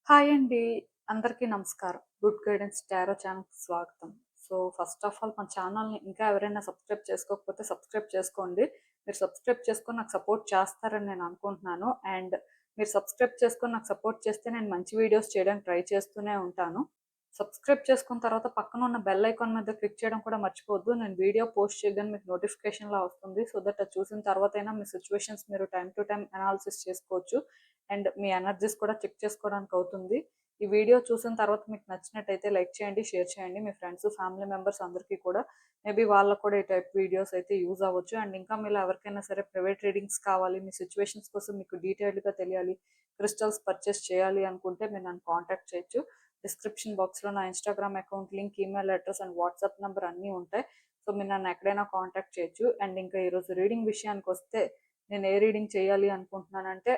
Hi అండి. అందరికీ నమస్కారం. గుడ్ గైడెన్స్ టారో ఛానల్‌కి స్వాగతం. సో, ఫస్ట్ ఆఫ్ ఆల్ మన ఛానల్‌ని ఇంకా ఎవరైనా సబ్స్క్రైబ్ చేసుకోకపోతే సబ్స్క్రైబ్ చేసుకోండి. మీరు సబ్స్క్రైబ్ చేసుకొని నాకు సపోర్ట్ చేస్తారని నేను అనుకుంటున్నాను. అండ్ మీరు సబ్స్క్రైబ్ చేసుకొని నాకు సపోర్ట్ చేస్తే నేను మంచి వీడియోస్ చేయడానికి ట్రై చేస్తూనే ఉంటాను. సబ్స్క్రైబ్ చేసుకున్న తర్వాత పక్కన ఉన్న బెల్ ఐకాన్ మీద క్లిక్ చేయడం కూడా మర్చిపోవద్దు. నేను వీడియో పోస్ట్ చేయగానే మీకు నోటిఫికేషన్‌లా వస్తుంది. సో దట్ అది చూసిన తర్వాతైనా మీ సిట్యుయేషన్స్ మీరు టైమ్ టు టైమ్ అనాలిసిస్ చేసుకోవచ్చు. అండ్ మీ ఎనర్జీస్ కూడా చెక్ చేసుకోవడానికి అవుతుంది. ఈ వీడియో చూసిన తర్వాత మీకు నచ్చినట్టయితే లైక్ చేయండి, షేర్ చేయండి. మీ ఫ్రెండ్స్, ఫ్యామిలీ మెంబర్స్ అందరికీ కూడా మేబీ వాళ్ళకు కూడా ఈ టైప్ వీడియోస్ అయితే యూజ్ అవ్వచ్చు. అండ్ ఇంకా మీలో ఎవరికైనా సరే ప్రైవేట్ రీడింగ్స్ కావాలి, మీ సిచ్యువేషన్స్ కోసం మీకు డీటెయిల్డ్గా తెలియాలి, క్రిస్టల్స్ పర్చేస్ చేయాలి అనుకుంటే మీరు నన్ను కాంటాక్ట్ చేయొచ్చు. డిస్క్రిప్షన్ బాక్స్లో నా Instagram account link, email address and WhatsApp number అన్నీ ఉంటాయి. సో మీరు నన్ను ఎక్కడైనా కాంటాక్ట్ చేయొచ్చు. అండ్ ఇంకా ఈరోజు రీడింగ్ విషయానికి వస్తే నేను ఏ రీడింగ్ చేయాలి అనుకుంటున్నానంటే,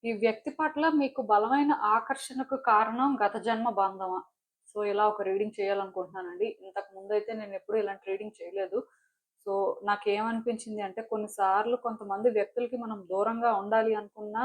ఈ వ్యక్తి పట్ల మీకు బలమైన ఆకర్షణకు కారణం గత జన్మ బంధమా? సో, ఇలా ఒక రీడింగ్ చేయాలనుకుంటున్నానండి. ఇంతకు ముందైతే నేనెప్పుడూ ఇలాంటి రీడింగ్ చేయలేదు. సో, నాకేమనిపించింది అంటే కొన్నిసార్లు కొంతమంది వ్యక్తులకి మనం దూరంగా ఉండాలి అనుకున్నా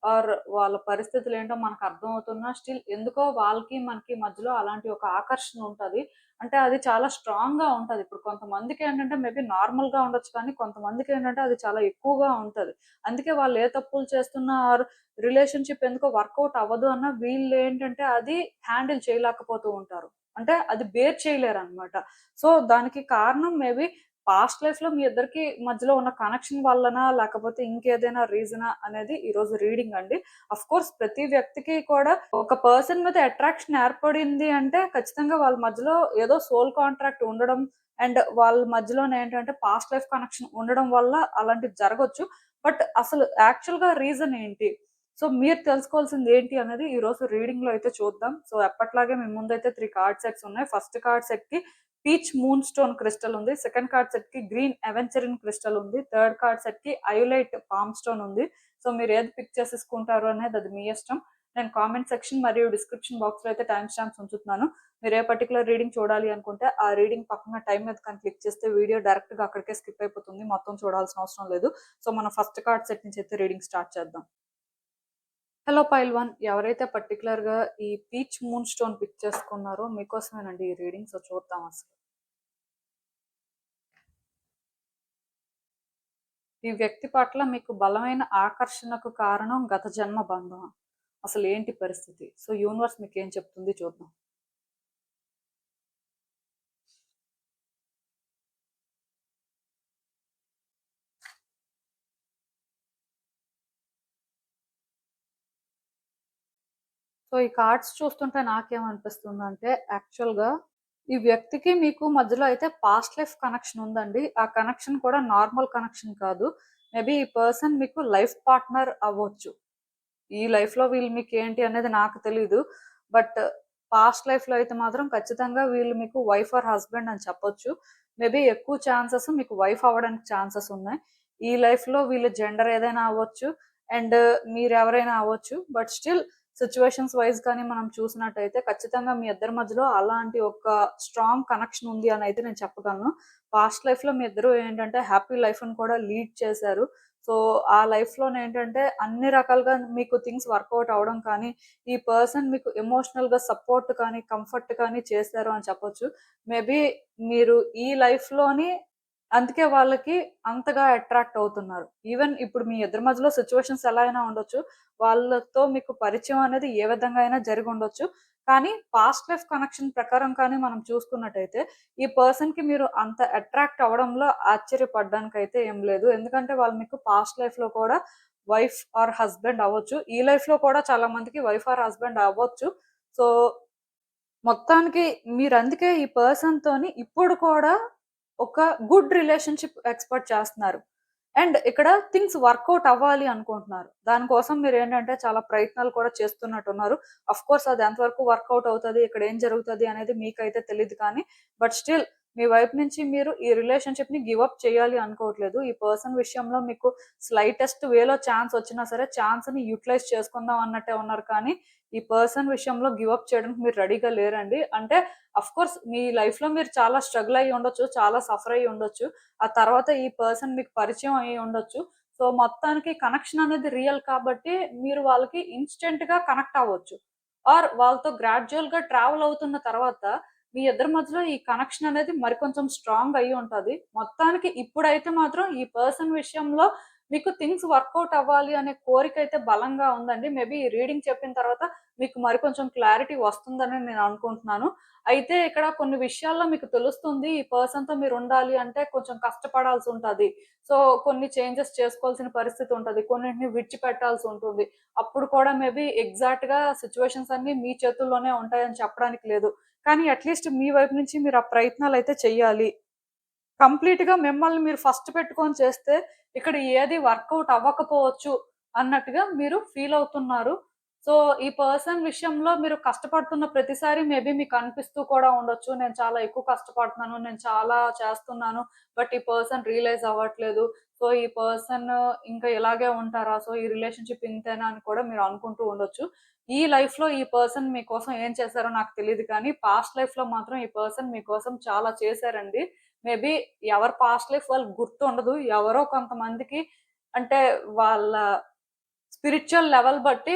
ఆర్ వాళ్ళ పరిస్థితులేంటో మనకు అర్థమవుతున్నా స్టిల్ ఎందుకో వాళ్ళకి, మనకి మధ్యలో అలాంటి ఒక ఆకర్షణ ఉంటది. అంటే అది చాలా స్ట్రాంగ్‌గా ఉంటది. ఇప్పుడు కొంతమందికేంటంటే మేబీ నార్మల్‌గా ఉండొచ్చు కానీ కొంతమందికేంటంటే అది చాలా ఎక్కువగా ఉంటది. అందుకే వాళ్ళు ఏ తప్పులు చేస్తున్నా ఆర్ రిలేషన్‌షిప్ ఎందుకో వర్కౌట్ అవ్వదు అన్న వీళ్ళేంటంటే అది హ్యాండిల్ చేయలేకపోతూ ఉంటారు. అంటే అది బేర్ చేయలేరనమాట. సో, దానికి కారణం మేబీ పాస్ట్ లైఫ్‌లో మీ ఇద్దరికి మధ్యలో ఉన్న కనెక్షన్ వల్లనా? లేకపోతే ఇంకేదైనా రీజనా? అనేది ఈరోజు రీడింగ్ అండి. ఆఫ్‌కోర్స్ ప్రతి వ్యక్తికి కూడా ఒక పర్సన్ మీద అట్రాక్షన్ ఏర్పడింది అంటే ఖచ్చితంగా వాళ్ళ మధ్యలో ఏదో సోల్ కాంట్రాక్ట్ ఉండడం అండ్ వాళ్ళ మధ్యలోనేంటంటే పాస్ట్ లైఫ్ కనెక్షన్ ఉండడం వల్ల అలాంటిది జరగొచ్చు. బట్ అసలు యాక్చువల్‌గా రీజన్ ఏంటి? సో, మీరు తెలుసుకోవాల్సింది ఏంటి అనేది ఈరోజు రీడింగ్‌లో అయితే చూద్దాం. సో, ఎప్పట్లాగే మీ ముందైతే 3 కార్డ్ సెట్స్ ఉన్నాయి. ఫస్ట్ కార్డ్ సెట్‌కి పీచ్ మూన్ స్టోన్ క్రిస్టల్ ఉంది. సెకండ్ కార్డ్ సెట్‌కి గ్రీన్ అవెంచరిన్ క్రిస్టల్ ఉంది. థర్డ్ కార్డ్ సెట్‌కి అయోలైట్ పామ్ స్టోన్ ఉంది. సో, మీరు ఏది పిక్ చేసేసుకుంటారు అనేది అది మీ ఇష్టం. నేను కామెంట్ సెక్షన్ మరియు డిస్క్రిప్షన్ బాక్స్‌లో అయితే టైమ్ స్టాంప్స్ ఉంచుతున్నాను. మీరు ఏ పర్టిక్యులర్ రీడింగ్ చూడాలి అనుకుంటే ఆ రీడింగ్ పక్కన టైమ్ మీద కానీ క్లిక్ చేస్తే వీడియో డైరెక్ట్‌గా అక్కడికే స్కిప్ అయిపోతుంది. మొత్తం చూడాల్సిన అవసరం లేదు. సో, మనం ఫస్ట్ కార్డ్ సెట్ నుంచి అయితే రీడింగ్ స్టార్ట్ చేద్దాం. హలో పైల్ వన్, ఎవరైతే పర్టికులర్‌గా ఈ పీచ్ మూన్ స్టోన్ పిక్ చేసుకున్నారో మీకోసమేనండి ఈ రీడింగ్. సో, చూద్దాం అసలు. ఈ వ్యక్తి పట్ల మీకు బలమైన ఆకర్షణకు కారణం గత జన్మ బంధమా? అసలు ఏంటి పరిస్థితి? సో, యూనివర్స్ మీకేం చెప్తుంది చూద్దాం. సో, ఈ కార్డ్స్ చూస్తుంటే నాకేమనిపిస్తుందంటే యాక్చువల్‌గా ఈ వ్యక్తికి మీకు మధ్యలో అయితే పాస్ట్ లైఫ్ కనెక్షన్ ఉందండి. ఆ కనెక్షన్ కూడా నార్మల్ కనెక్షన్ కాదు. మేబీ ఈ పర్సన్ మీకు లైఫ్ పార్ట్నర్ అవ్వచ్చు. ఈ లైఫ్‌లో వీళ్ళు మీకేంటి అనేది నాకు తెలీదు. బట్ పాస్ట్ లైఫ్‌లో అయితే మాత్రం ఖచ్చితంగా వీళ్ళు మీకు వైఫ్ ఆర్ హస్బెండ్ అని చెప్పొచ్చు. మేబీ ఎక్కువ ఛాన్సెస్ మీకు వైఫ్ అవ్వడానికి ఛాన్సెస్ ఉన్నాయి. ఈ లైఫ్‌లో వీళ్ళ జెండర్ ఏదైనా అవ్వచ్చు. అండ్ మీరెవరైనా అవ్వచ్చు. బట్ స్టిల్ సిట్యుయేషన్స్ వైస్ కానీ మనం చూసినట్టయితే ఖచ్చితంగా మీ ఇద్దరి మధ్యలో అలాంటి ఒక స్ట్రాంగ్ కనెక్షన్ ఉంది అని అయితే నేను చెప్పగలను. పాస్ట్ లైఫ్‌లో మీ ఇద్దరు ఏంటంటే హ్యాపీ లైఫ్‌ని కూడా లీడ్ చేశారు. సో, ఆ లైఫ్‌లోనేంటంటే అన్ని రకాలుగా మీకు థింగ్స్ వర్కౌట్ అవ్వడం కానీ, ఈ పర్సన్ మీకు ఎమోషనల్‌గా సపోర్ట్ కానీ, కంఫర్ట్ కానీ చేశారు అని చెప్పొచ్చు. మేబీ మీరు ఈ లైఫ్‌లోని అందుకే వాళ్ళకి అంతగా అట్రాక్ట్ అవుతున్నారు. ఈవెన్ ఇప్పుడు మీ ఇద్దరి మధ్యలో సిట్యుయేషన్స్ ఎలా అయినా ఉండొచ్చు. వాళ్ళతో మీకు పరిచయం అనేది ఏ విధంగా అయినా జరిగుండొచ్చు. కానీ పాస్ట్ లైఫ్ కనెక్షన్ ప్రకారం కానీ మనం చూసుకున్నట్టయితే ఈ పర్సన్‌కి మీరు అంత అట్రాక్ట్ అవ్వడంలో ఆశ్చర్యపడడానికైతే ఏం లేదు. ఎందుకంటే వాళ్ళు మీకు పాస్ట్ లైఫ్‌లో కూడా వైఫ్ ఆర్ హస్బెండ్ అవ్వచ్చు. ఈ లైఫ్‌లో కూడా చాలా మందికి వైఫ్ ఆర్ హస్బెండ్ అవ్వచ్చు. సో, మొత్తానికి మీరందుకే ఈ పర్సన్‌తోని ఇప్పుడు కూడా ఒక గుడ్ రిలేషన్‌షిప్ ఎక్స్‌పెక్ట్ చేస్తున్నారు. అండ్ ఇక్కడ థింగ్స్ వర్కౌట్ అవ్వాలి అనుకుంటున్నారు. దానికోసం మీరేంటంటే చాలా ప్రయత్నాలు కూడా చేస్తున్నట్టున్నారు. ఆఫ్‌కోర్స్ అది ఎంతవరకు వర్కౌట్ అవుతది, ఇక్కడ ఏం జరుగుతది అనేది మీకైతే తెలీదు కానీ, బట్ స్టిల్ మీ వైపు నుంచి మీరు ఈ రిలేషన్‌షిప్‌ని గివ్ అప్ చేయాలి అనుకోవట్లేదు. ఈ పర్సన్ విషయంలో మీకు స్లైటెస్ట్ వేలో ఛాన్స్ వచ్చినా సరే ఛాన్స్‌ని యుటిలైజ్ చేసుకుందాం అన్నట్టే ఉన్నారు కానీ, ఈ పర్సన్ విషయంలో గివ్ అప్ చేయడానికి మీరు రెడీగా లేరండి. అంటే ఆఫ్‌కోర్స్ మీ లైఫ్‌లో మీరు చాలా స్ట్రగుల్ అయ్యి ఉండొచ్చు. చాలా సఫర్ అయ్యి ఉండొచ్చు. ఆ తర్వాత ఈ పర్సన్ మీకు పరిచయం అయ్యి ఉండొచ్చు. సో, మొత్తానికి కనెక్షన్ అనేది రియల్ కాబట్టి మీరు వాళ్ళకి ఇన్‌స్టంట్‌గా కనెక్ట్ అవ్వచ్చు. ఆర్ వాళ్ళతో గ్రాడ్యువల్ గా ట్రావెల్ అవుతున్న తర్వాత మీ ఇద్దరి మధ్యలో ఈ కనెక్షన్ అనేది మరికొంచెం స్ట్రాంగ్ అయ్యి ఉంటది. మొత్తానికి ఇప్పుడైతే మాత్రం ఈ పర్సన్ విషయంలో మీకు థింగ్స్ వర్కౌట్ అవ్వాలి అనే కోరిక అయితే బలంగా ఉందండి. మేబీ ఈ రీడింగ్ చెప్పిన తర్వాత మీకు మరికొంచెం క్లారిటీ వస్తుందని నేను అనుకుంటున్నాను. అయితే ఇక్కడ కొన్ని విషయాల్లో మీకు తెలుస్తుంది. ఈ పర్సన్‌తో మీరుండాలి అంటే కొంచెం కష్టపడాల్సుంటది. సో, కొన్ని చేంజెస్ చేసుకోవాల్సిన పరిస్థితి ఉంటది. కొన్నింటిని విడిచిపెట్టాల్సి ఉంటుంది. అప్పుడు కూడా మేబీ ఎగ్జాక్ట్‌గా సిట్యుయేషన్స్ అన్నీ మీ చేతుల్లోనే ఉంటాయని చెప్పడానికి లేదు. కానీ అట్‌లీస్ట్ మీ వైపు నుంచి మీరు ఆ ప్రయత్నాలైతే చెయ్యాలి. కంప్లీట్‌గా మిమ్మల్ని మీరు ఫస్ట్ పెట్టుకొని చేస్తే ఇక్కడ ఏది వర్కౌట్ అవ్వకపోవచ్చు అన్నట్టుగా మీరు ఫీల్ అవుతున్నారు. సో, ఈ పర్సన్ విషయంలో మీరు కష్టపడుతున్న ప్రతిసారి మేబీ మీకు అనిపిస్తూ కూడా ఉండొచ్చు. నేను చాలా ఎక్కువ కష్టపడుతున్నాను. నేను చాలా చేస్తున్నాను. బట్ ఈ పర్సన్ రియలైజ్ అవ్వట్లేదు. సో, ఈ పర్సన్ ఇంకా ఇలాగే ఉంటారా? సో, ఈ రిలేషన్‌షిప్ ఇంతేనా అని కూడా మీరు అనుకుంటూ ఉండొచ్చు. ఈ లైఫ్‌లో ఈ పర్సన్ మీకోసం ఏం చేశారో నాకు తెలీదు కానీ పాస్ట్ లైఫ్‌లో మాత్రం ఈ పర్సన్ మీకోసం చాలా చేశారండి. మేబీ ఎవరి పాస్ట్ లైఫ్ వాళ్ళకి గుర్తుండదు. ఎవరో కొంతమందికి అంటే వాళ్ళ స్పిరిచ్యువల్ లెవెల్ బట్టి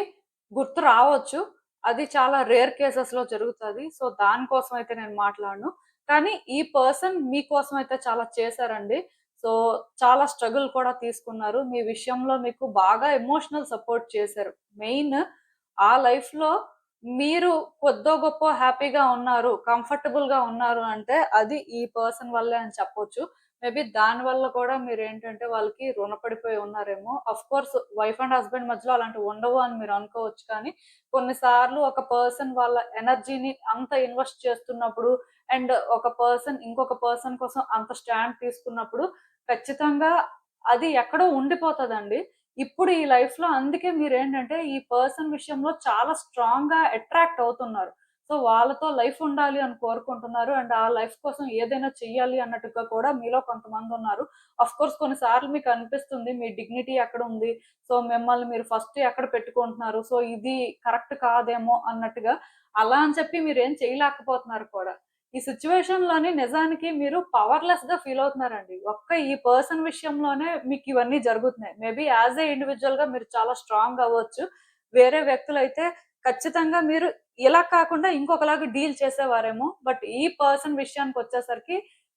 గుర్తు రావచ్చు. అది చాలా రేర్ కేసెస్‌లో జరుగుతది. సో, దానికోసం అయితే నేను మాట్లాడను. కానీ ఈ పర్సన్ మీకోసం అయితే చాలా చేశారండి. సో, చాలా స్ట్రగుల్ కూడా తీసుకున్నారు. మీ విషయంలో మీకు బాగా ఎమోషనల్ సపోర్ట్ చేశారు. మెయిన్ ఆ లైఫ్‌లో మీరు కొద్దో గొప్పో హ్యాపీగా ఉన్నారు, కంఫర్టబుల్‌గా ఉన్నారు అంటే అది ఈ పర్సన్ వల్లే అని చెప్పొచ్చు. మేబీ దాని వల్ల కూడా మీరేంటంటే వాళ్ళకి రుణపడిపోయి ఉన్నారేమో. ఆఫ్‌కోర్స్ వైఫ్ అండ్ హస్బాండ్ మధ్యలో అలాంటివి ఉండవు అని మీరు అనుకోవచ్చు. కానీ కొన్ని సార్లు ఒక పర్సన్ వాళ్ళ ఎనర్జీని అంత ఇన్వెస్ట్ చేస్తున్నప్పుడు అండ్ ఒక పర్సన్ ఇంకొక పర్సన్ కోసం అంత స్టాండ్ తీసుకున్నప్పుడు ఖచ్చితంగా అది ఎక్కడో ఉండిపోతదండి. ఇప్పుడు ఈ లైఫ్‌లో అందుకే మీరేంటంటే ఈ పర్సన్ విషయంలో చాలా స్ట్రాంగ్‌గా అట్రాక్ట్ అవుతున్నారు. సో, వాళ్ళతో లైఫ్ ఉండాలి అని కోరుకుంటున్నారు. అండ్ ఆ లైఫ్ కోసం ఏదైనా చెయ్యాలి అన్నట్టుగా కూడా మీలో కొంతమందున్నారు. ఆఫ్‌కోర్స్ కొన్ని సార్లు మీకు అనిపిస్తుంది మీ డిగ్నిటీ ఎక్కడుంది? సో, మిమ్మల్ని మీరు ఫస్ట్ ఎక్కడ పెట్టుకుంటున్నారు? సో, ఇది కరెక్ట్ కాదేమో అన్నట్టుగా. అలా అని చెప్పి మీరేం చేయలేకపోతున్నారు కూడా. ఈ సిట్యుయేషన్‌లోని నిజానికి మీరు పవర్‌లెస్‌గా ఫీల్ అవుతున్నారండి. ఒక్క ఈ పర్సన్ విషయంలోనే మీకు ఇవన్నీ జరుగుతున్నాయి. మేబీ యాస్ ఎ ఇండివిడ్యుయల్‌గా మీరు చాలా స్ట్రాంగ్ అవ్వచ్చు. వేరే వ్యక్తులైతే ఖచ్చితంగా మీరు ఇలా కాకుండా ఇంకొకలాగా డీల్ చేసేవారేమో. బట్ ఈ పర్సన్ విషయానికొచ్చేసరికి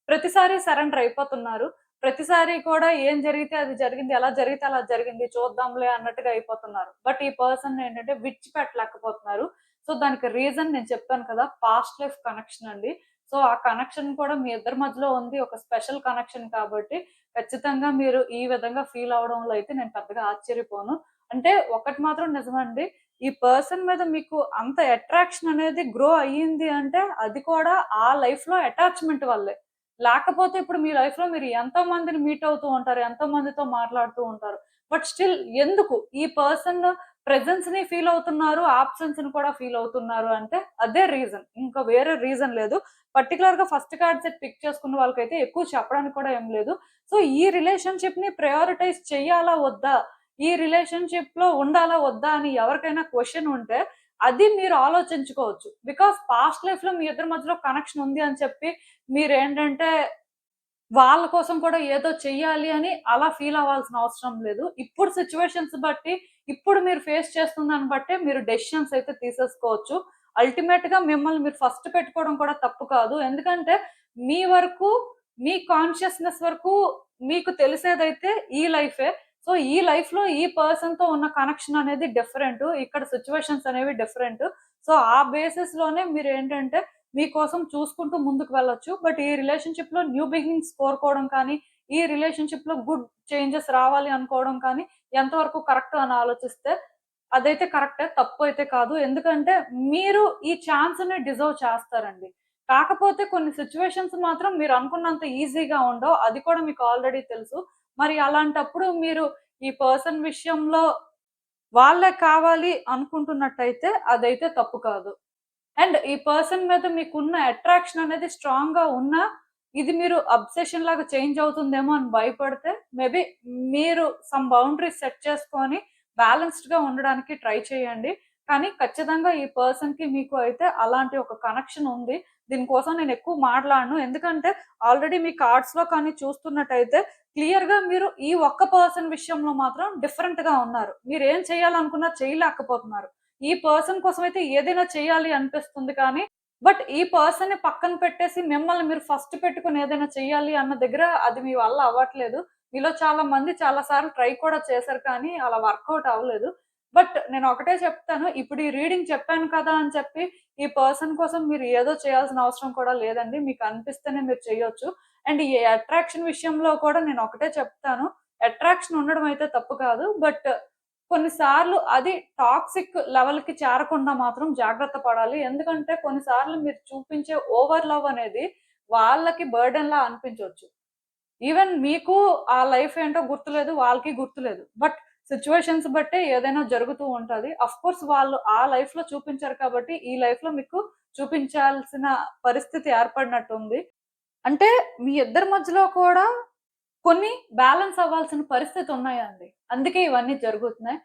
ప్రతిసారి సరెండర్ అయిపోతున్నారు. ప్రతిసారి కూడా ఏం జరిగితే అది జరిగింది. ఎలా జరిగితే అలా జరిగింది. చూద్దాంలే అన్నట్టుగా అయిపోతున్నారు. బట్ ఈ పర్సన్ ఏంటంటే విడిచిపెట్టలేకపోతున్నారు. సో, దానికి రీజన్ నేను చెప్పాను కదా! పాస్ట్ లైఫ్ కనెక్షన్ అండి. సో, ఆ కనెక్షన్ కూడా మీ ఇద్దరి మధ్యలో ఉంది. ఒక స్పెషల్ కనెక్షన్ కాబట్టి ఖచ్చితంగా మీరు ఈ విధంగా ఫీల్ అవ్వడంలో అయితే నేను పెద్దగా ఆశ్చర్యపోను. అంటే ఒకటి మాత్రం నిజమండి. ఈ పర్సన్ మీద మీకు అంత అట్రాక్షన్ అనేది గ్రో అయ్యింది అంటే అది కూడా ఆ లైఫ్‌లో అటాచ్‌మెంట్ వల్లే. లేకపోతే ఇప్పుడు మీ లైఫ్‌లో మీరు ఎంతో మందిని మీట్ అవుతూ ఉంటారు. ఎంతో మందితో మాట్లాడుతూ ఉంటారు. బట్ స్టిల్ ఎందుకు ఈ పర్సన్ ప్రెజెన్స్‌ని ఫీల్ అవుతున్నారు. ఆబ్సెన్స్‌ని కూడా ఫీల్ అవుతున్నారు అంటే అదే రీజన్. ఇంకా వేరే రీజన్ లేదు. పర్టిక్యులర్‌గా ఫస్ట్ కార్డ్ సెట్ పిక్ చేసుకున్న వాళ్ళకైతే ఎక్కువ చెప్పడానికి కూడా ఏం లేదు. సో, ఈ రిలేషన్‌షిప్‌ని ప్రయారిటైజ్ చెయ్యాలా? వద్దా? ఈ రిలేషన్‌షిప్‌లో ఉండాలా? వద్దా? అని ఎవరికైనా క్వెషన్ ఉంటే అది మీరు ఆలోచించుకోవచ్చు. బికాజ్ పాస్ట్ లైఫ్‌లో మీ ఇద్దరి మధ్యలో కనెక్షన్ ఉంది అని చెప్పి మీరేంటంటే వాళ్ళ కోసం కూడా ఏదో చెయ్యాలి అని అలా ఫీల్ అవ్వాల్సిన అవసరం లేదు. ఇప్పుడు సిట్యుయేషన్స్ బట్టి, ఇప్పుడు మీరు ఫేస్ చేస్తున్న దాన్ని బట్టే మీరు డెసిషన్స్ అయితే తీసేసుకోవచ్చు. అల్టిమేట్‌గా మిమ్మల్ని మీరు ఫస్ట్ పెట్టుకోవడం కూడా తప్పు కాదు. ఎందుకంటే మీ వరకు, మీ కాన్షియస్‌నెస్ వరకు మీకు తెలిసేదైతే ఈ లైఫే. సో, ఈ లైఫ్‌లో ఈ పర్సన్‌తో ఉన్న కనెక్షన్ అనేది డిఫరెంటు. ఇక్కడ సిట్యుయేషన్స్ అనేవి డిఫరెంటు. సో, ఆ బేసిస్‌లోనే మీరేంటంటే మీకోసం చూసుకుంటూ ముందుకు వెళ్ళొచ్చు. బట్ ఈ రిలేషన్‌షిప్‌లో న్యూ బిగినింగ్స్ కోరుకోవడం కానీ, ఈ రిలేషన్‌షిప్‌లో గుడ్ చేంజెస్ రావాలి అనుకోవడం కానీ, ఎంతవరకు కరెక్ట్ అని ఆలోచిస్తే అదైతే కరెక్టే. తప్పు అయితే కాదు. ఎందుకంటే మీరు ఈ ఛాన్స్‌ని డిజర్వ్ చేస్తారండి. కాకపోతే కొన్ని సిట్యుయేషన్స్ మాత్రం మీరు అనుకున్నంత ఈజీగా ఉండవు. అది కూడా మీకు ఆల్రెడీ తెలుసు. మరి అలాంటప్పుడు మీరు ఈ పర్సన్ విషయంలో వాళ్ళే కావాలి అనుకుంటున్నట్టయితే అదైతే తప్పు కాదు. అండ్ ఈ పర్సన్ మీద మీకున్న అట్రాక్షన్ అనేది స్ట్రాంగ్‌గా ఉన్నా, ఇది మీరు అబ్సెషన్ లాగా చేంజ్ అవుతుందేమో అని భయపడితే, మేబీ మీరు సమ్ బౌండరీస్ సెట్ చేసుకొని బ్యాలెన్స్డ్‌గా ఉండడానికి ట్రై చేయండి. కానీ ఖచ్చితంగా ఈ పర్సన్‌కి మీకు అయితే అలాంటి ఒక కనెక్షన్ ఉంది. దీనికోసం నేను ఎక్కువ మాట్లాడను. ఎందుకంటే ఆల్రెడీ మీ కార్డ్స్‌లో కానీ చూస్తున్నట్టయితే క్లియర్‌గా మీరు ఈ ఒక్క పర్సన్ విషయంలో మాత్రం డిఫరెంట్‌గా ఉన్నారు. మీరేం చేయాలనుకున్నా చేయలేకపోతున్నారు. ఈ పర్సన్ కోసం అయితే ఏదైనా చేయాలి అనిపిస్తుంది కానీ, బట్ ఈ పర్సన్‌ని పక్కన పెట్టేసి మిమ్మల్ని మీరు ఫస్ట్ పెట్టుకొని ఏదైనా చేయాలి అన్న దగ్గర అది మీ వల్ల అవ్వట్లేదు. మీలో చాలా మంది చాలా సార్లు ట్రై కూడా చేశారు కానీ అలా వర్కౌట్ అవ్వలేదు. బట్ నేను ఒకటే చెప్తాను. ఇప్పుడు ఈ రీడింగ్ చెప్పాను కదా అని చెప్పి ఈ పర్సన్ కోసం మీరు ఏదో చేయాల్సిన అవసరం కూడా లేదండి. మీకు అనిపిస్తేనే మీరు చేయొచ్చు. అండ్ ఈ అట్రాక్షన్ విషయంలో కూడా నేను ఒకటే చెప్తాను. అట్రాక్షన్ ఉండడం అయితే తప్పు కాదు. బట్ కొన్నిసార్లు అది టాక్సిక్ లెవెల్‌కి చేరకుండా మాత్రం జాగ్రత్త పడాలి. ఎందుకంటే కొన్నిసార్లు మీరు చూపించే ఓవర్ లవ్ అనేది వాళ్ళకి బర్డెన్‌లా అనిపించొచ్చు. ఈవెన్ మీకు ఆ లైఫ్ ఏంటో గుర్తులేదు. వాళ్ళకి గుర్తులేదు. బట్ సిట్యుయేషన్స్ బట్టే ఏదైనా జరుగుతూ ఉంటది. ఆఫ్‌కోర్స్ వాళ్ళు ఆ లైఫ్‌లో చూపించారు కాబట్టి, ఈ లైఫ్‌లో మీకు చూపించాల్సిన పరిస్థితి ఏర్పడినట్టుంది. అంటే మీ ఇద్దరి మధ్యలో కూడా కొన్ని బ్యాలెన్స్ అవ్వాల్సిన పరిస్థితులున్నాయండి. అందుకే ఇవన్నీ జరుగుతున్నాయి.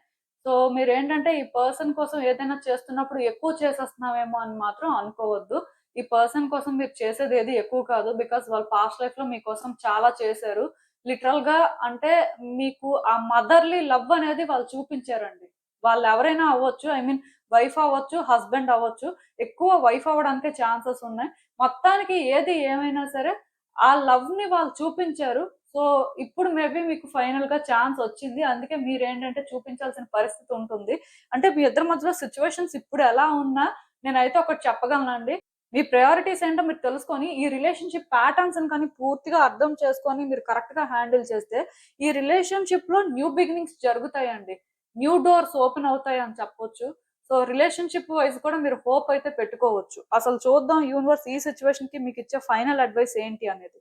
సో, మీరేంటంటే ఈ పర్సన్ కోసం ఏదైనా చేస్తున్నప్పుడు ఎక్కువ చేసేస్తున్నామేమో అని మాత్రం అనుకోవద్దు. ఈ పర్సన్ కోసం మీరు చేసేదేది ఎక్కువ కాదు. బికాజ్ వాళ్ళు పాస్ట్ లైఫ్‌లో మీకోసం చాలా చేశారు. లిటరల్‌గా అంటే మీకు ఆ మదర్‌లీ లవ్ అనేది వాళ్ళు చూపించారండి. వాళ్ళెవరైనా అవ్వచ్చు. ఐ మీన్ వైఫ్ అవ్వచ్చు, హస్బెండ్ అవ్వచ్చు. ఎక్కువ వైఫ్ అవ్వడానికే ఛాన్సెస్ ఉన్నాయి. మొత్తానికి ఏది ఏమైనా సరే ఆ లవ్‌ని వాళ్ళు చూపించారు. సో, ఇప్పుడు మేబీ మీకు ఫైనల్‌గా ఛాన్స్ వచ్చింది. అందుకే మీరేంటంటే చూపించాల్సిన పరిస్థితి ఉంటుంది. అంటే మీ ఇద్దరి మధ్యలో సిట్యుయేషన్స్ ఇప్పుడు ఎలా ఉన్నా నేనైతే ఒకటి చెప్పగలనండి. మీ ప్రయారిటీస్ ఏంటో మీరు తెలుసుకొని, ఈ రిలేషన్‌షిప్ ప్యాటర్న్స్‌ని కానీ పూర్తిగా అర్థం చేసుకొని మీరు కరెక్ట్‌గా హ్యాండిల్ చేస్తే, ఈ రిలేషన్‌షిప్‌లో న్యూ బిగినింగ్స్ జరుగుతాయండి. న్యూ డోర్స్ ఓపెన్ అవుతాయని చెప్పొచ్చు. సో, రిలేషన్‌షిప్ వైస్ కూడా మీరు హోప్ అయితే పెట్టుకోవచ్చు. అసలు చూద్దాం యూనివర్స్ ఈ సిట్యుయేషన్‌కి మీకిచ్చే ఫైనల్ అడ్వైస్ ఏంటి అనేది.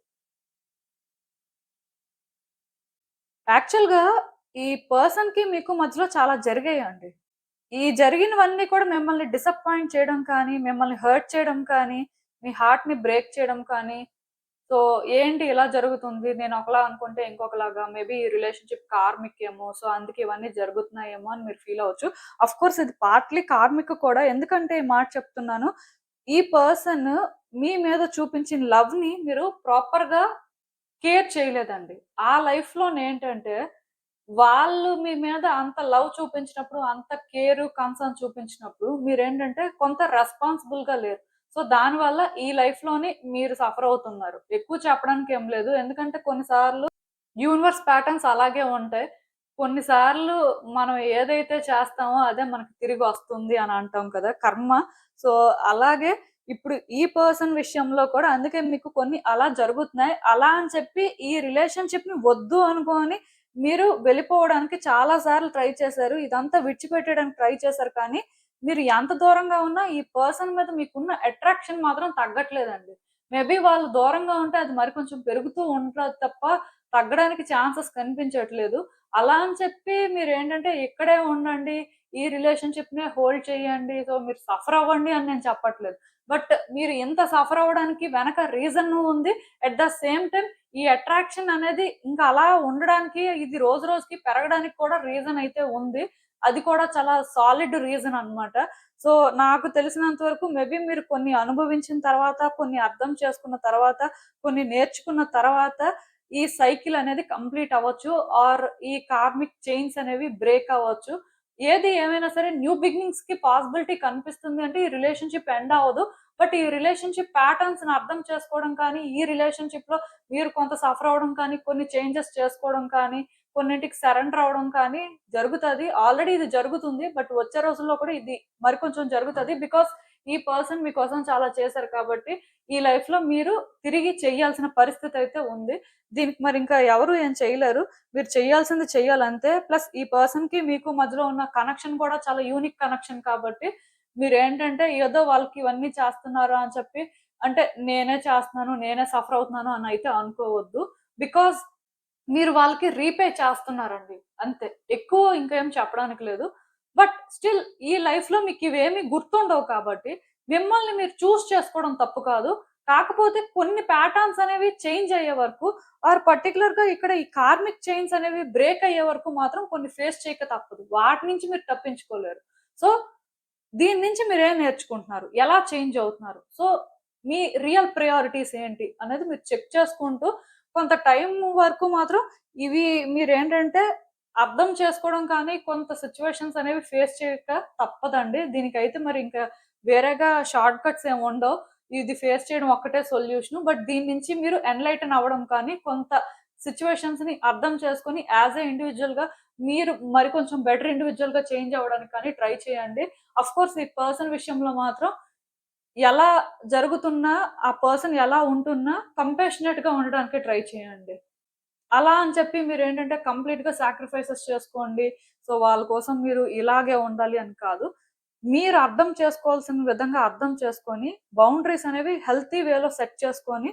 యాక్చువల్‌గా ఈ పర్సన్‌కి మీకు మధ్యలో చాలా జరిగాయండి. ఈ జరిగినవన్నీ కూడా మిమ్మల్ని డిసప్పాయింట్ చేయడం కానీ, మిమ్మల్ని హర్ట్ చేయడం కానీ, మీ హార్ట్‌ని బ్రేక్ చేయడం కానీ, సో ఏంటి ఇలా జరుగుతుంది? నేను ఒకలా అనుకుంటే ఇంకొకలాగా మేబీ ఈ రిలేషన్‌షిప్ కార్మిక్ ఏమో! సో అందుకే ఇవన్నీ జరుగుతున్నాయేమో అని మీరు ఫీల్ అవ్వచ్చు. ఆఫ్‌కోర్స్ ఇది పార్ట్‌లీ కార్మిక్ కూడా. ఎందుకంటే ఈ మాట చెప్తున్నాను. ఈ పర్సన్ మీ మీద చూపించిన లవ్‌ని మీరు ప్రాపర్‌గా కేర్ చేయలేదండి. ఆ లైఫ్‌లోనేంటంటే, వాళ్ళు మీ మీద అంత లవ్ చూపించినప్పుడు, అంత కేరు, కన్సర్న్ చూపించినప్పుడు, మీరేంటంటే కొంత రెస్పాన్సిబుల్‌గా లేరు. సో, దానివల్ల ఈ లైఫ్‌లోని మీరు సఫర్ అవుతున్నారు. ఎక్కువ చెప్పడానికి ఏం లేదు. ఎందుకంటే కొన్ని సార్లు యూనివర్స్ ప్యాటర్న్స్ అలాగే ఉంటాయి. కొన్నిసార్లు మనం ఏదైతే చేస్తామో అదే మనకి తిరిగొస్తుంది అని అంటాం కదా! కర్మ. సో, అలాగే ఇప్పుడు ఈ పర్సన్ విషయంలో కూడా అందుకే మీకు కొన్ని అలా జరుగుతున్నాయి. అలా అని చెప్పి ఈ రిలేషన్‌షిప్‌ని వద్దు అనుకోని మీరు వెళ్ళిపోవడానికి చాలా సార్లు ట్రై చేశారు. ఇదంతా విడిచిపెట్టడానికి ట్రై చేశారు కానీ, మీరు ఎంత దూరంగా ఉన్నా ఈ పర్సన్ మీద మీకున్న అట్రాక్షన్ మాత్రం తగ్గట్లేదండి. మేబీ వాళ్ళు దూరంగా ఉంటే అది మరి కొంచెం పెరుగుతూ ఉంటది తప్ప తగ్గడానికి ఛాన్సెస్ కనిపించట్లేదు. అలా అని చెప్పి మీరేంటంటే ఇక్కడే ఉండండి. ఈ రిలేషన్‌షిప్‌నే హోల్డ్ చేయండి. సో, మీరు సఫర్ అవ్వండి అని నేను చెప్పట్లేదు. బట్ మీరు ఇంత సఫర్ అవ్వడానికి వెనక రీజను ఉంది. అట్ ద సేమ్ టైమ్ ఈ అట్రాక్షన్ అనేది ఇంకా అలా ఉండడానికి ఇది రోజు రోజుకి పెరగడానికి కూడా రీజన్ అయితే ఉంది. అది కూడా చాలా సాలిడ్ రీజన్ అన్నమాట. సో, నాకు తెలిసినంత వరకు మేబీ మీరు కొన్ని అనుభవించిన తర్వాత, కొన్ని అర్థం చేసుకున్న తర్వాత, కొన్ని నేర్చుకున్న తర్వాత ఈ సైకిల్ అనేది కంప్లీట్ అవ్వచ్చు. ఆర్ ఈ కార్మిక్ చైన్స్ అనేవి బ్రేక్ అవ్వచ్చు. ఏది ఏమైనా సరే న్యూ బిగినింగ్స్‌కి పాసిబిలిటీ కనిపిస్తుంది అంటే ఈ రిలేషన్‌షిప్ ఎండ్ అవ్వదు. బట్ ఈ రిలేషన్‌షిప్ ప్యాటర్న్స్‌ని అర్థం చేసుకోవడం కానీ, ఈ రిలేషన్‌షిప్‌లో మీరు కొంత సఫర్ అవ్వడం కానీ, కొన్ని చేంజెస్ చేసుకోవడం కానీ, కొన్నింటికి సరెండర్ అవ్వడం కానీ జరుగుతది. ఆల్రెడీ ఇది జరుగుతుంది. బట్ వచ్చే రోజుల్లో కూడా ఇది మరికొంచెం జరుగుతది. బికాజ్ ఈ పర్సన్ మీకోసం చాలా చేశారు కాబట్టి, ఈ లైఫ్‌లో మీరు తిరిగి చెయ్యాల్సిన పరిస్థితి అయితే ఉంది. దీనికి మరి ఇంకా ఎవరు ఏం చేయలేరు. మీరు చేయాల్సింది చేయాలంతే. ప్లస్ ఈ పర్సన్‌కి మీకు మధ్యలో ఉన్న కనెక్షన్ కూడా చాలా యూనిక్ కనెక్షన్ కాబట్టి, మీరేంటంటే ఏదో వాళ్ళకి ఇవన్నీ చేస్తున్నారు అని చెప్పి అంటే నేనే చేస్తున్నాను, నేనే సఫర్ అవుతున్నాను అని అయితే అనుకోవద్దు. బికాజ్ మీరు వాళ్ళకి రీపే చేస్తున్నారండి. అంతే. ఎక్కువ ఇంకేం చెప్పడానికి లేదు. బట్ స్టిల్ ఈ లైఫ్‌లో మీకివేమి గుర్తుండవు కాబట్టి, మిమ్మల్ని మీరు చేసుకోవడం తప్పు కాదు. కాకపోతే కొన్ని ప్యాటర్న్స్ అనేవి చేంజ్ అయ్యే వరకు ఆర్ పర్టిక్యులర్‌గా ఇక్కడ ఈ కార్మిక్ చైన్స్ అనేవి బ్రేక్ అయ్యే వరకు మాత్రం కొన్ని ఫేస్ చేయక తప్పదు. వాటి నుంచి మీరు తప్పించుకోలేరు. సో, దీని నుంచి మీరేం నేర్చుకుంటున్నారు? ఎలా చేంజ్ అవుతున్నారు? సో, మీ రియల్ ప్రయారిటీస్ ఏంటి? అనేది మీరు చెక్ చేసుకుంటూ కొంత టైం వరకు మాత్రం ఇవి మీరేంటంటే అర్థం చేసుకోవడం కానీ కొంత సిట్యుయేషన్స్ అనేవి ఫేస్ చేయక తప్పదండి. దీనికైతే మరి ఇంకా వేరేగా షార్ట్ కట్స్ ఏమి ఉండవు. ఇది ఫేస్ చేయడం ఒక్కటే సొల్యూషను. బట్ దీని నుంచి మీరు ఎన్‌లైటన్ అవ్వడం కానీ, కొంత సిట్యుయేషన్స్‌ని అర్థం చేసుకొని యాస్ ఎ ఇండివిడ్యుయల్‌గా మీరు మరి కొంచెం బెటర్ ఇండివిడ్యుయల్‌గా చేంజ్ అవ్వడానికి కానీ ట్రై చేయండి. ఆఫ్‌కోర్స్ ఈ పర్సన్ విషయంలో మాత్రం ఎలా జరుగుతున్నా, ఆ పర్సన్ ఎలా ఉంటున్నా కంపాషనేట్‌గా ఉండడానికి ట్రై చేయండి. అలా అని చెప్పి మీరేంటంటే కంప్లీట్‌గా సాక్రిఫైసెస్ చేసుకోండి. సో, వాళ్ళ కోసం మీరు ఇలాగే ఉండాలి అని కాదు. మీరు అర్థం చేసుకోవాల్సిన విధంగా అర్థం చేసుకొని, బౌండరీస్ అనేవి హెల్తీ వేలో సెట్ చేసుకొని,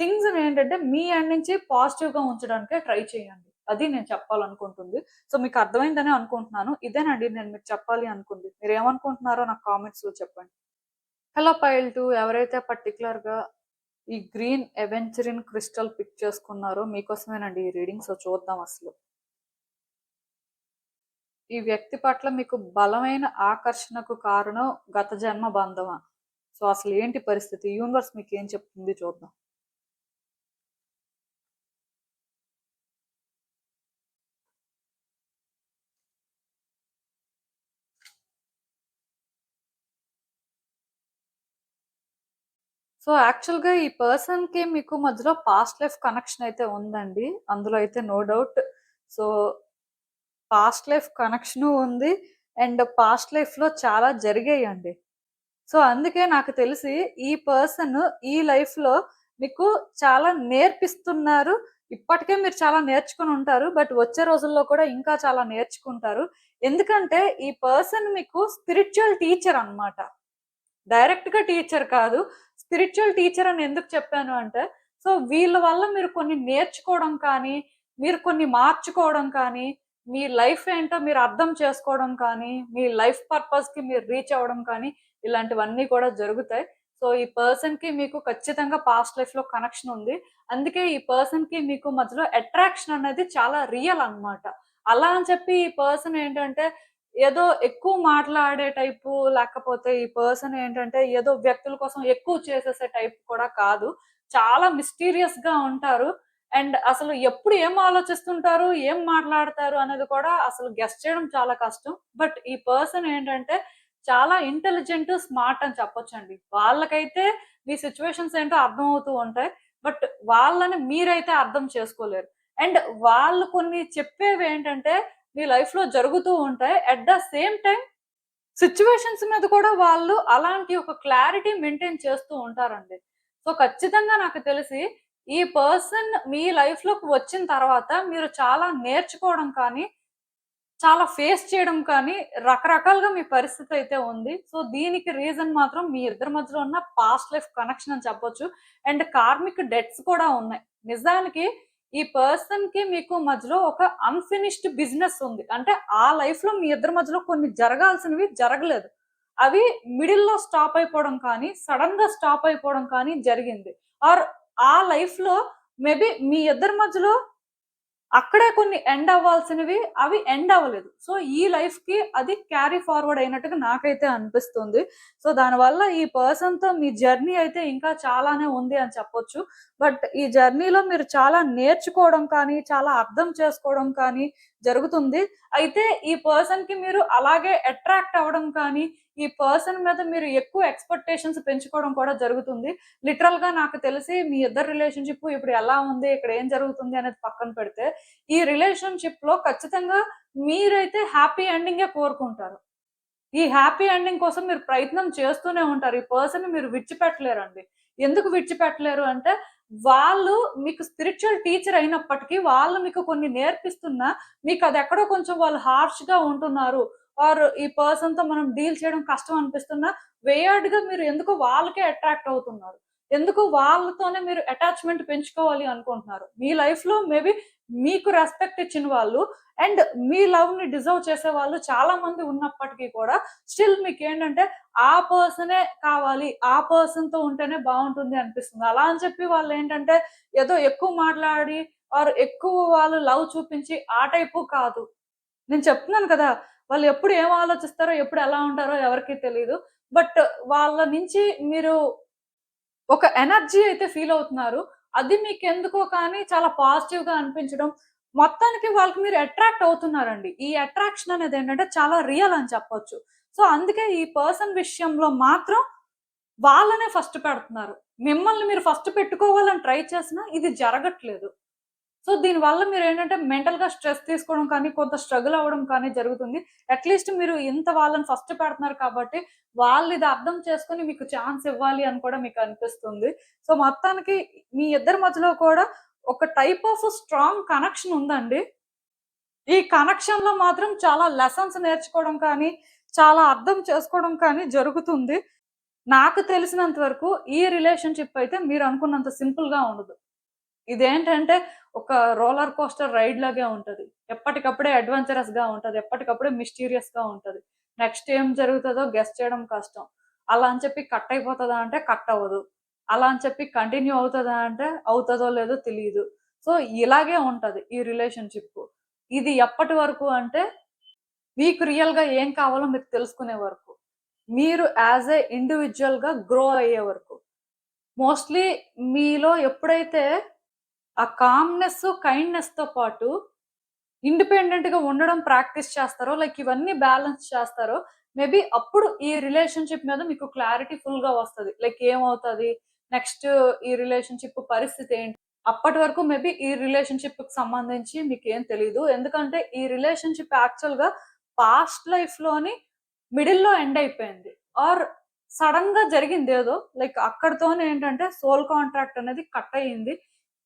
థింగ్స్‌ని ఏంటంటే మీ ఎండ్ నుంచి పాజిటివ్‌గా ఉంచడానికే ట్రై చేయండి. అది నేను చెప్పాలనుకుంటుంది. సో, మీకు అర్థమైందనే అనుకుంటున్నాను. ఇదేనండి నేను మీకు చెప్పాలి అనుకుంది. మీరేమనుకుంటున్నారో నాకు కామెంట్స్‌లో చెప్పండి. హలో పైల్ 2 ఎవరైతే పర్టిక్యులర్‌గా ఈ గ్రీన్ అవెంచరిన్ క్రిస్టల్ పిక్ చేసుకున్నారో మీకోసమేనండి ఈ రీడింగ్. సో, చూద్దాం అసలు. ఈ వ్యక్తి పట్ల మీకు బలమైన ఆకర్షణకు కారణం గత జన్మ బంధమా? సో, అసలు ఏంటి పరిస్థితి? యూనివర్స్ మీకేం చెప్తుంది చూద్దాం. సో, యాక్చువల్‌గా ఈ పర్సన్‌కి మీకు మధ్యలో పాస్ట్ లైఫ్ కనెక్షన్ అయితే ఉందండి. అందులో అయితే no doubt. So, past life connection ఉంది. అండ్ పాస్ట్ లైఫ్‌లో చాలా జరిగాయండి. సో, అందుకే నాకు తెలిసి ఈ పర్సన్ ఈ లైఫ్‌లో మీకు చాలా నేర్పిస్తున్నారు. ఇప్పటికే మీరు చాలా నేర్చుకొని ఉంటారు. బట్ వచ్చే రోజుల్లో కూడా ఇంకా చాలా నేర్చుకుంటారు. ఎందుకంటే ఈ పర్సన్ మీకు స్పిరిచ్యువల్ టీచర్ అన్నమాట. డైరెక్ట్‌గా టీచర్ కాదు. స్పిరిచ్యువల్ టీచర్ అని ఎందుకు చెప్పాను అంటే, సో వీళ్ళ వల్ల మీరు కొన్ని నేర్చుకోవడం కానీ, మీరు కొన్ని మార్చుకోవడం కానీ, మీ లైఫ్ ఏంటో మీరు అర్థం చేసుకోవడం కానీ, మీ లైఫ్ పర్పస్‌కి మీరు రీచ్ అవ్వడం కానీ, ఇలాంటివన్నీ కూడా జరుగుతాయి. సో ఈ పర్సన్‌కి మీకు ఖచ్చితంగా పాస్ట్ లైఫ్‌లో కనెక్షన్ ఉంది. అందుకే ఈ పర్సన్‌కి మీకు మధ్యలో అట్రాక్షన్ అనేది చాలా రియల్ అన్నమాట. అలా అని చెప్పి ఈ పర్సన్ ఏంటంటే ఏదో ఎక్కువ మాట్లాడే టైపు, లేకపోతే ఈ పర్సన్ ఏంటంటే ఏదో వ్యక్తుల కోసం ఎక్కువ చేసేసే టైప్ కూడా కాదు. చాలా మిస్టీరియస్‌గా ఉంటారు. అండ్ అసలు ఎప్పుడు ఏం ఆలోచిస్తుంటారు, ఏం మాట్లాడతారు అనేది కూడా అసలు గెస్ చేయడం చాలా కష్టం. బట్ ఈ పర్సన్ ఏంటంటే చాలా ఇంటెలిజెంట్, స్మార్ట్ అని చెప్పొచ్చండి. వాళ్ళకైతే మీ సిట్యుయేషన్స్ ఏంటో అర్థమవుతూ ఉంటాయి. బట్ వాళ్ళని మీరైతే అర్థం చేసుకోలేరు. అండ్ వాళ్ళు కొన్ని చెప్పేవేంటంటే మీ లైఫ్‌లో జరుగుతూ ఉంటాయి. At the same time situations మీద కూడా వాళ్ళు అలాంటి ఒక క్లారిటీ మెయింటైన్ చేస్తూ ఉంటారండి. సో, ఖచ్చితంగా నాకు తెలిసి ఈ పర్సన్ మీ లైఫ్‌లోకి వచ్చిన తర్వాత మీరు చాలా నేర్చుకోవడం కానీ, చాలా ఫేస్ చేయడం కానీ రకరకాలుగా మీ పరిస్థితి అయితే ఉంది. సో, దీనికి రీజన్ మాత్రం మీ ఇద్దరి మధ్యలో ఉన్న పాస్ట్ లైఫ్ కనెక్షన్ అని చెప్పొచ్చు. అండ్ కార్మిక్ డెట్స్ కూడా ఉన్నాయి. నిజానికి ఈ పర్సన్‌కి మీకు మధ్యలో ఒక అన్‌ఫినిష్డ్ బిజినెస్ ఉంది. అంటే ఆ లైఫ్‌లో మీ ఇద్దరి మధ్యలో కొన్ని జరగాల్సినవి జరగలేదు. అవి మిడిల్‌లో స్టాప్ అయిపోవడం కానీ, సడెన్‌గా స్టాప్ అయిపోవడం కానీ జరిగింది. ఆర్ ఆ లైఫ్‌లో మేబీ మీ ఇద్దరి మధ్యలో అక్కడే కొన్ని ఎండ్ అవ్వాల్సినవి అవి ఎండ్ అవ్వలేదు. సో, ఈ లైఫ్‌కి అది క్యారీ ఫార్వర్డ్ అయినట్టుగా నాకైతే అనిపిస్తుంది. సో, దానివల్ల ఈ పర్సన్‌తో మీ జర్నీ అయితే ఇంకా చాలానే ఉంది అని చెప్పొచ్చు. బట్ ఈ జర్నీలో మీరు చాలా నేర్చుకోవడం కానీ, చాలా అర్థం చేసుకోవడం కానీ జరుగుతుంది. అయితే ఈ పర్సన్‌కి మీరు అలాగే అట్రాక్ట్ అవ్వడం కానీ, ఈ పర్సన్ మీద మీరు ఎక్కువ ఎక్స్‌పెక్టేషన్స్ పెంచుకోవడం కూడా జరుగుతుంది. లిటరల్‌గా నాకు తెలిసి మీ ఇద్దరి రిలేషన్‌షిప్ ఇప్పుడు ఎలా ఉంది? ఇక్కడ ఏం జరుగుతుంది? అనేది పక్కన పెడితే ఈ రిలేషన్‌షిప్‌లో ఖచ్చితంగా మీరైతే హ్యాపీ ఎండింగే కోరుకుంటారు. ఈ హ్యాపీ ఎండింగ్ కోసం మీరు ప్రయత్నం చేస్తూనే ఉంటారు. ఈ పర్సన్‌ని మీరు విడిచిపెట్టలేరండి. ఎందుకు విడిచిపెట్టలేరు అంటే, వాళ్ళు మీకు స్పిరిచ్యువల్ టీచర్ అయినప్పటికీ, వాళ్ళు మీకు కొన్ని నేర్పిస్తున్నా, మీకదెక్కడో కొంచెం వాళ్ళు హార్ష్‌గా ఉంటున్నారు. ఆర్ ఈ పర్సన్‌తో మనం డీల్ చేయడం కష్టం అనిపిస్తున్నా, వియర్డ్‌గా మీరు ఎందుకో వాళ్ళకే అట్రాక్ట్ అవుతున్నారు. ఎందుకు వాళ్ళతోనే మీరు అటాచ్‌మెంట్ పెంచుకోవాలి అనుకుంటున్నారు. మీ లైఫ్‌లో మేబీ మీకు రెస్పెక్ట్ ఇచ్చిన వాళ్ళు అండ్ మీ లవ్‌ని డిజర్వ్ చేసేవాళ్ళు చాలా మంది ఉన్నప్పటికీ కూడా స్టిల్ మీకేంటంటే ఆ పర్సనే కావాలి. ఆ పర్సన్‌తో ఉంటేనే బావుంటుంది అనిపిస్తుంది. అలా అని చెప్పి వాళ్ళేంటంటే ఏదో ఎక్కువ మాట్లాడి ఆర్ ఎక్కువ వాళ్ళు లవ్ చూపించి ఆ టైపు కాదు. నేను చెప్తున్నాను కదా! వాళ్ళు ఎప్పుడు ఏం ఆలోచిస్తారో, ఎప్పుడు ఎలా ఉంటారో ఎవరికీ తెలీదు. బట్ వాళ్ళ నుంచి మీరు ఒక ఎనర్జీ అయితే ఫీల్ అవుతున్నారు. అది మీకెందుకో కానీ చాలా పాజిటివ్‌గా అనిపించడం, మొత్తానికి వాళ్ళకి మీరు అట్రాక్ట్ అవుతున్నారండి. ఈ అట్రాక్షన్ అనేది ఏంటంటే చాలా రియల్ అని చెప్పొచ్చు. సో, అందుకే ఈ పర్సన్ విషయంలో మాత్రం వాళ్ళనే ఫస్ట్ పెడుతున్నారు. మిమ్మల్ని మీరు ఫస్ట్ పెట్టుకోవాలని ట్రై చేసినా ఇది జరగట్లేదు. సో, దీనివల్ల మీరేంటంటే మెంటల్‌గా స్ట్రెస్ తీసుకోవడం కానీ, కొంత స్ట్రగుల్ అవ్వడం కానీ జరుగుతుంది. అట్‌లీస్ట్ మీరు ఇంత వాళ్ళని ఫస్ట్ పెడుతున్నారు కాబట్టి, వాళ్ళిది అర్థం చేసుకొని మీకు ఛాన్స్ ఇవ్వాలి అని కూడా మీకు అనిపిస్తుంది. సో, మొత్తానికి మీ ఇద్దరి మధ్యలో కూడా ఒక టైప్ ఆఫ్ స్ట్రాంగ్ కనెక్షన్ ఉందండి. ఈ కనెక్షన్‌లో మాత్రం చాలా లెసన్స్ నేర్చుకోవడం కానీ, చాలా అర్థం చేసుకోవడం కానీ జరుగుతుంది. నాకు తెలిసినంత వరకు ఈ రిలేషన్‌షిప్ అయితే మీరనుకున్నంత సింపుల్‌గా ఉండదు. ఇదేంటంటే ఒక రోలర్ కోస్టర్ రైడ్ లాగే ఉంటది. ఎప్పటికప్పుడే అడ్వెంచరస్‌గా ఉంటది. ఎప్పటికప్పుడే మిస్టీరియస్‌గా ఉంటది. నెక్స్ట్ ఏం జరుగుతదో గెస్ చేయడం కష్టం. అలా అని చెప్పి కట్ అయిపోతదా అంటే కట్ అవ్వదు. అలా అని చెప్పి కంటిన్యూ అవుతదా అంటే అవుతదో లేదో తెలీదు. సో, ఇలాగే ఉంటది ఈ రిలేషన్‌షిప్పు. ఇది ఎప్పటి వరకు అంటే మీకు రియల్‌గా ఏం కావాలో మీరు తెలుసుకునే వరకు. మీరు యాస్ ఎ ఇండివిడ్యుయల్‌గా గ్రో అయ్యే వరకు. మోస్ట్‌లీ మీలో ఎప్పుడైతే ఆ కామ్‌నెస్, కైండ్‌నెస్‌తో పాటు ఇండిపెండెంట్‌గా ఉండడం ప్రాక్టీస్ చేస్తారో, లైక్ ఇవన్నీ బ్యాలెన్స్ చేస్తారో, మేబీ అప్పుడు ఈ రిలేషన్‌షిప్ మీద మీకు క్లారిటీ ఫుల్‌గా వస్తది. లైక్ ఏమవుతది? నెక్స్ట్ ఈ రిలేషన్‌షిప్ పరిస్థితి ఏంటి? అప్పటి వరకు మేబీ ఈ రిలేషన్‌షిప్‌కి సంబంధించి మీకేం తెలీదు. ఎందుకంటే ఈ రిలేషన్‌షిప్ యాక్చువల్‌గా పాస్ట్ లైఫ్‌లోని మిడిల్‌లో ఎండ్ అయిపోయింది. ఆర్ సడెన్‌గా జరిగిందేదో లైక్ అక్కడితోనే ఏంటంటే సోల్ కాంట్రాక్ట్ అనేది కట్ అయింది.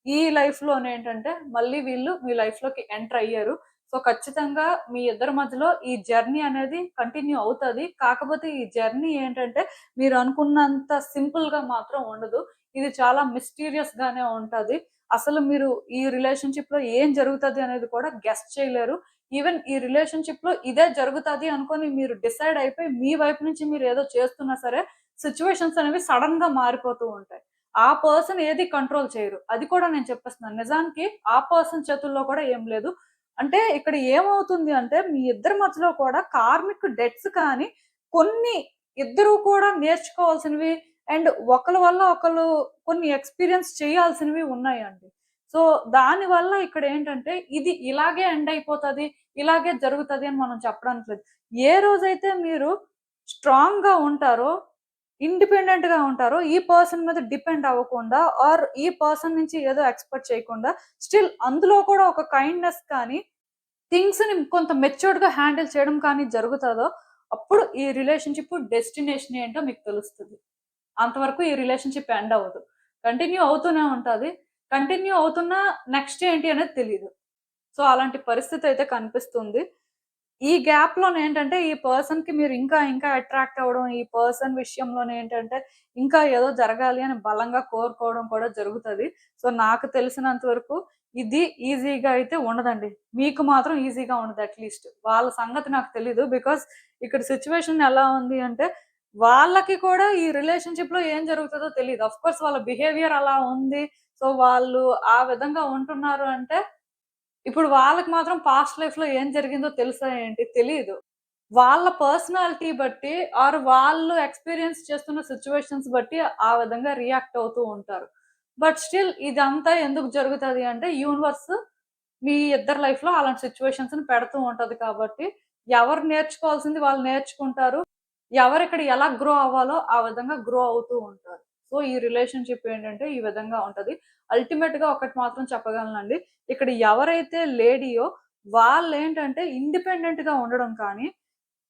ఈ లైఫ్‌లోనేంటంటే మళ్ళీ వీళ్ళు మీ లైఫ్‌లోకి ఎంటర్ అయ్యారు. సో, ఖచ్చితంగా మీ ఇద్దరి మధ్యలో ఈ జర్నీ అనేది కంటిన్యూ అవుతది. కాకపోతే ఈ జర్నీ ఏంటంటే మీరు అనుకున్నంత సింపుల్‌గా మాత్రం ఉండదు. ఇది చాలా మిస్టీరియస్‌గానే ఉంటది. అసలు మీరు ఈ రిలేషన్‌షిప్‌లో ఏం జరుగుతది అనేది కూడా గెస్ చేయలేరు. ఈవెన్ ఈ రిలేషన్‌షిప్‌లో ఇదే జరుగుతది అనుకోని మీరు డిసైడ్ అయిపోయి మీ వైపు నుంచి మీరు ఏదో చేస్తున్నా సరే సిట్యుయేషన్స్ అనేవి సడెన్‌గా మారిపోతూ ఉంటాయి. ఆ పర్సన్ ఏది కంట్రోల్ చేయరు. అది కూడా నేను చెప్పేస్తున్నాను. నిజానికి ఆ పర్సన్ చేతుల్లో కూడా ఏం లేదు. అంటే ఇక్కడ ఏమవుతుంది అంటే మీ ఇద్దరి మధ్యలో కూడా కార్మిక్ డెట్స్ కానీ కొన్ని ఇద్దరు కూడా నేర్చుకోవాల్సినవి అండ్ ఒకళ్ళ వల్ల ఒకళ్ళు కొన్ని ఎక్స్‌పీరియన్స్ చేయాల్సినవి ఉన్నాయండి. సో, దానివల్ల ఇక్కడేంటంటే ఇది ఇలాగే ఎండ్ అయిపోతది, ఇలాగే జరుగుతది అని మనం చెప్పడానికి లేదు. ఏ రోజైతే మీరు స్ట్రాంగ్‌గా ఉంటారో, ఇండిపెండెంట్‌గా ఉంటారో, ఈ పర్సన్ మీద డిపెండ్ అవ్వకుండా ఆర్ ఈ పర్సన్ నుంచి ఏదో ఎక్స్‌పెక్ట్ చేయకుండా స్టిల్ అందులో కూడా ఒక కైండ్‌నెస్ కానీ, థింగ్స్‌ని కొంత మెచ్యూర్డ్‌గా హ్యాండిల్ చేయడం కానీ జరుగుతదో, అప్పుడు ఈ రిలేషన్‌షిప్ డెస్టినేషన్ ఏంటో మీకు తెలుస్తది. అంతవరకు ఈ రిలేషన్‌షిప్ ఎండ్ అవ్వదు. కంటిన్యూ అవుతూనే ఉంటది. కంటిన్యూ అవుతున్నా నెక్స్ట్ ఏంటి అనేది తెలీదు. సో, అలాంటి పరిస్థితి అయితే కనిపిస్తుంది. ఈ గ్యాప్‌లోనేంటంటే ఈ పర్సన్‌కి మీరు ఇంకా ఇంకా అట్రాక్ట్ అవ్వడం, ఈ పర్సన్ విషయంలోనేంటంటే ఇంకా ఏదో జరగాలి అని బలంగా కోరుకోవడం కూడా జరుగుతది. సో, నాకు తెలిసినంత వరకు ఇది ఈజీగా అయితే ఉండదండి. మీకు మాత్రం ఈజీగా ఉండదు అట్‌లీస్ట్. వాళ్ళ సంగతి నాకు తెలీదు. బికాజ్ ఇక్కడ సిట్యుయేషన్ ఎలా ఉంది అంటే వాళ్ళకి కూడా ఈ రిలేషన్‌షిప్‌లో ఏం జరుగుతదో తెలీదు. ఆఫ్‌కోర్స్ వాళ్ళ బిహేవియర్ అలా ఉంది. సో, వాళ్ళు ఆ విధంగా ఉంటున్నారు అంటే ఇప్పుడు వాళ్ళకి మాత్రం పాస్ట్ లైఫ్‌లో ఏం జరిగిందో తెలుసా ఏంటి? తెలీదు. వాళ్ళ పర్సనాలిటీ బట్టి ఆర్ వాళ్ళు ఎక్స్‌పీరియన్స్ చేస్తున్న సిట్యుయేషన్స్ బట్టి ఆ విధంగా రియాక్ట్ అవుతూ ఉంటారు. బట్ స్టిల్ ఇదంతా ఎందుకు జరుగుతది అంటే యూనివర్స్ మీ ఇద్దరి లైఫ్‌లో అలాంటి సిట్యుయేషన్స్‌ని పెడుతూ ఉంటది కాబట్టి ఎవరు నేర్చుకోవాల్సింది వాళ్ళు నేర్చుకుంటారు. ఎవరిక్కడ ఎలా గ్రో అవ్వాలో ఆ విధంగా గ్రో అవుతూ ఉంటారు. సో, ఈ రిలేషన్‌షిప్ ఏంటంటే ఈ విధంగా ఉంటది. అల్టిమేట్‌గా ఒకటి మాత్రం చెప్పగలనండి. ఇక్కడ ఎవరైతే లేడీయో వాళ్ళేంటంటే ఇండిపెండెంట్‌గా ఉండడం కానీ,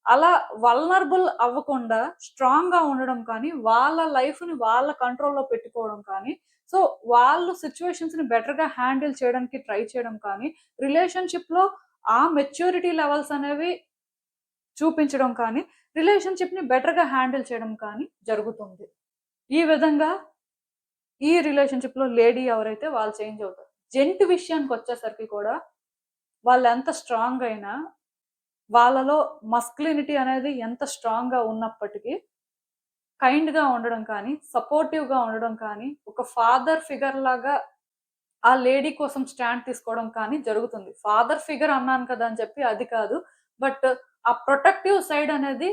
అలా వల్నరబుల్ అవ్వకుండా స్ట్రాంగ్‌గా ఉండడం కానీ, వాళ్ళ లైఫ్‌ని వాళ్ళ కంట్రోల్‌లో పెట్టుకోవడం కానీ, సో, వాళ్ళు సిట్యుయేషన్స్‌ని బెటర్‌గా హ్యాండిల్ చేయడానికి ట్రై చేయడం కానీ, రిలేషన్‌షిప్‌లో ఆ మెచ్యూరిటీ లెవెల్స్ అనేవి చూపించడం కానీ, రిలేషన్‌షిప్‌ని బెటర్‌గా హ్యాండిల్ చేయడం కానీ జరుగుతుంది. ఈ విధంగా ఈ రిలేషన్‌షిప్‌లో లేడీ ఎవరైతే వాళ్ళు చేంజ్ అవుతారు. జెంట్ విషయానికొచ్చేసరికి కూడా వాళ్ళెంత స్ట్రాంగ్ అయినా, వాళ్ళలో మస్కులినిటీ అనేది ఎంత స్ట్రాంగ్‌గా ఉన్నప్పటికీ, కైండ్‌గా ఉండడం కానీ, సపోర్టివ్‌గా ఉండడం కానీ, ఒక ఫాదర్ ఫిగర్ లాగా ఆ లేడీ కోసం స్టాండ్ తీసుకోవడం కానీ జరుగుతుంది. ఫాదర్ ఫిగర్ అన్నాను కదా! అని చెప్పి అది కాదు. బట్ ఆ ప్రొటెక్టివ్ సైడ్ అనేది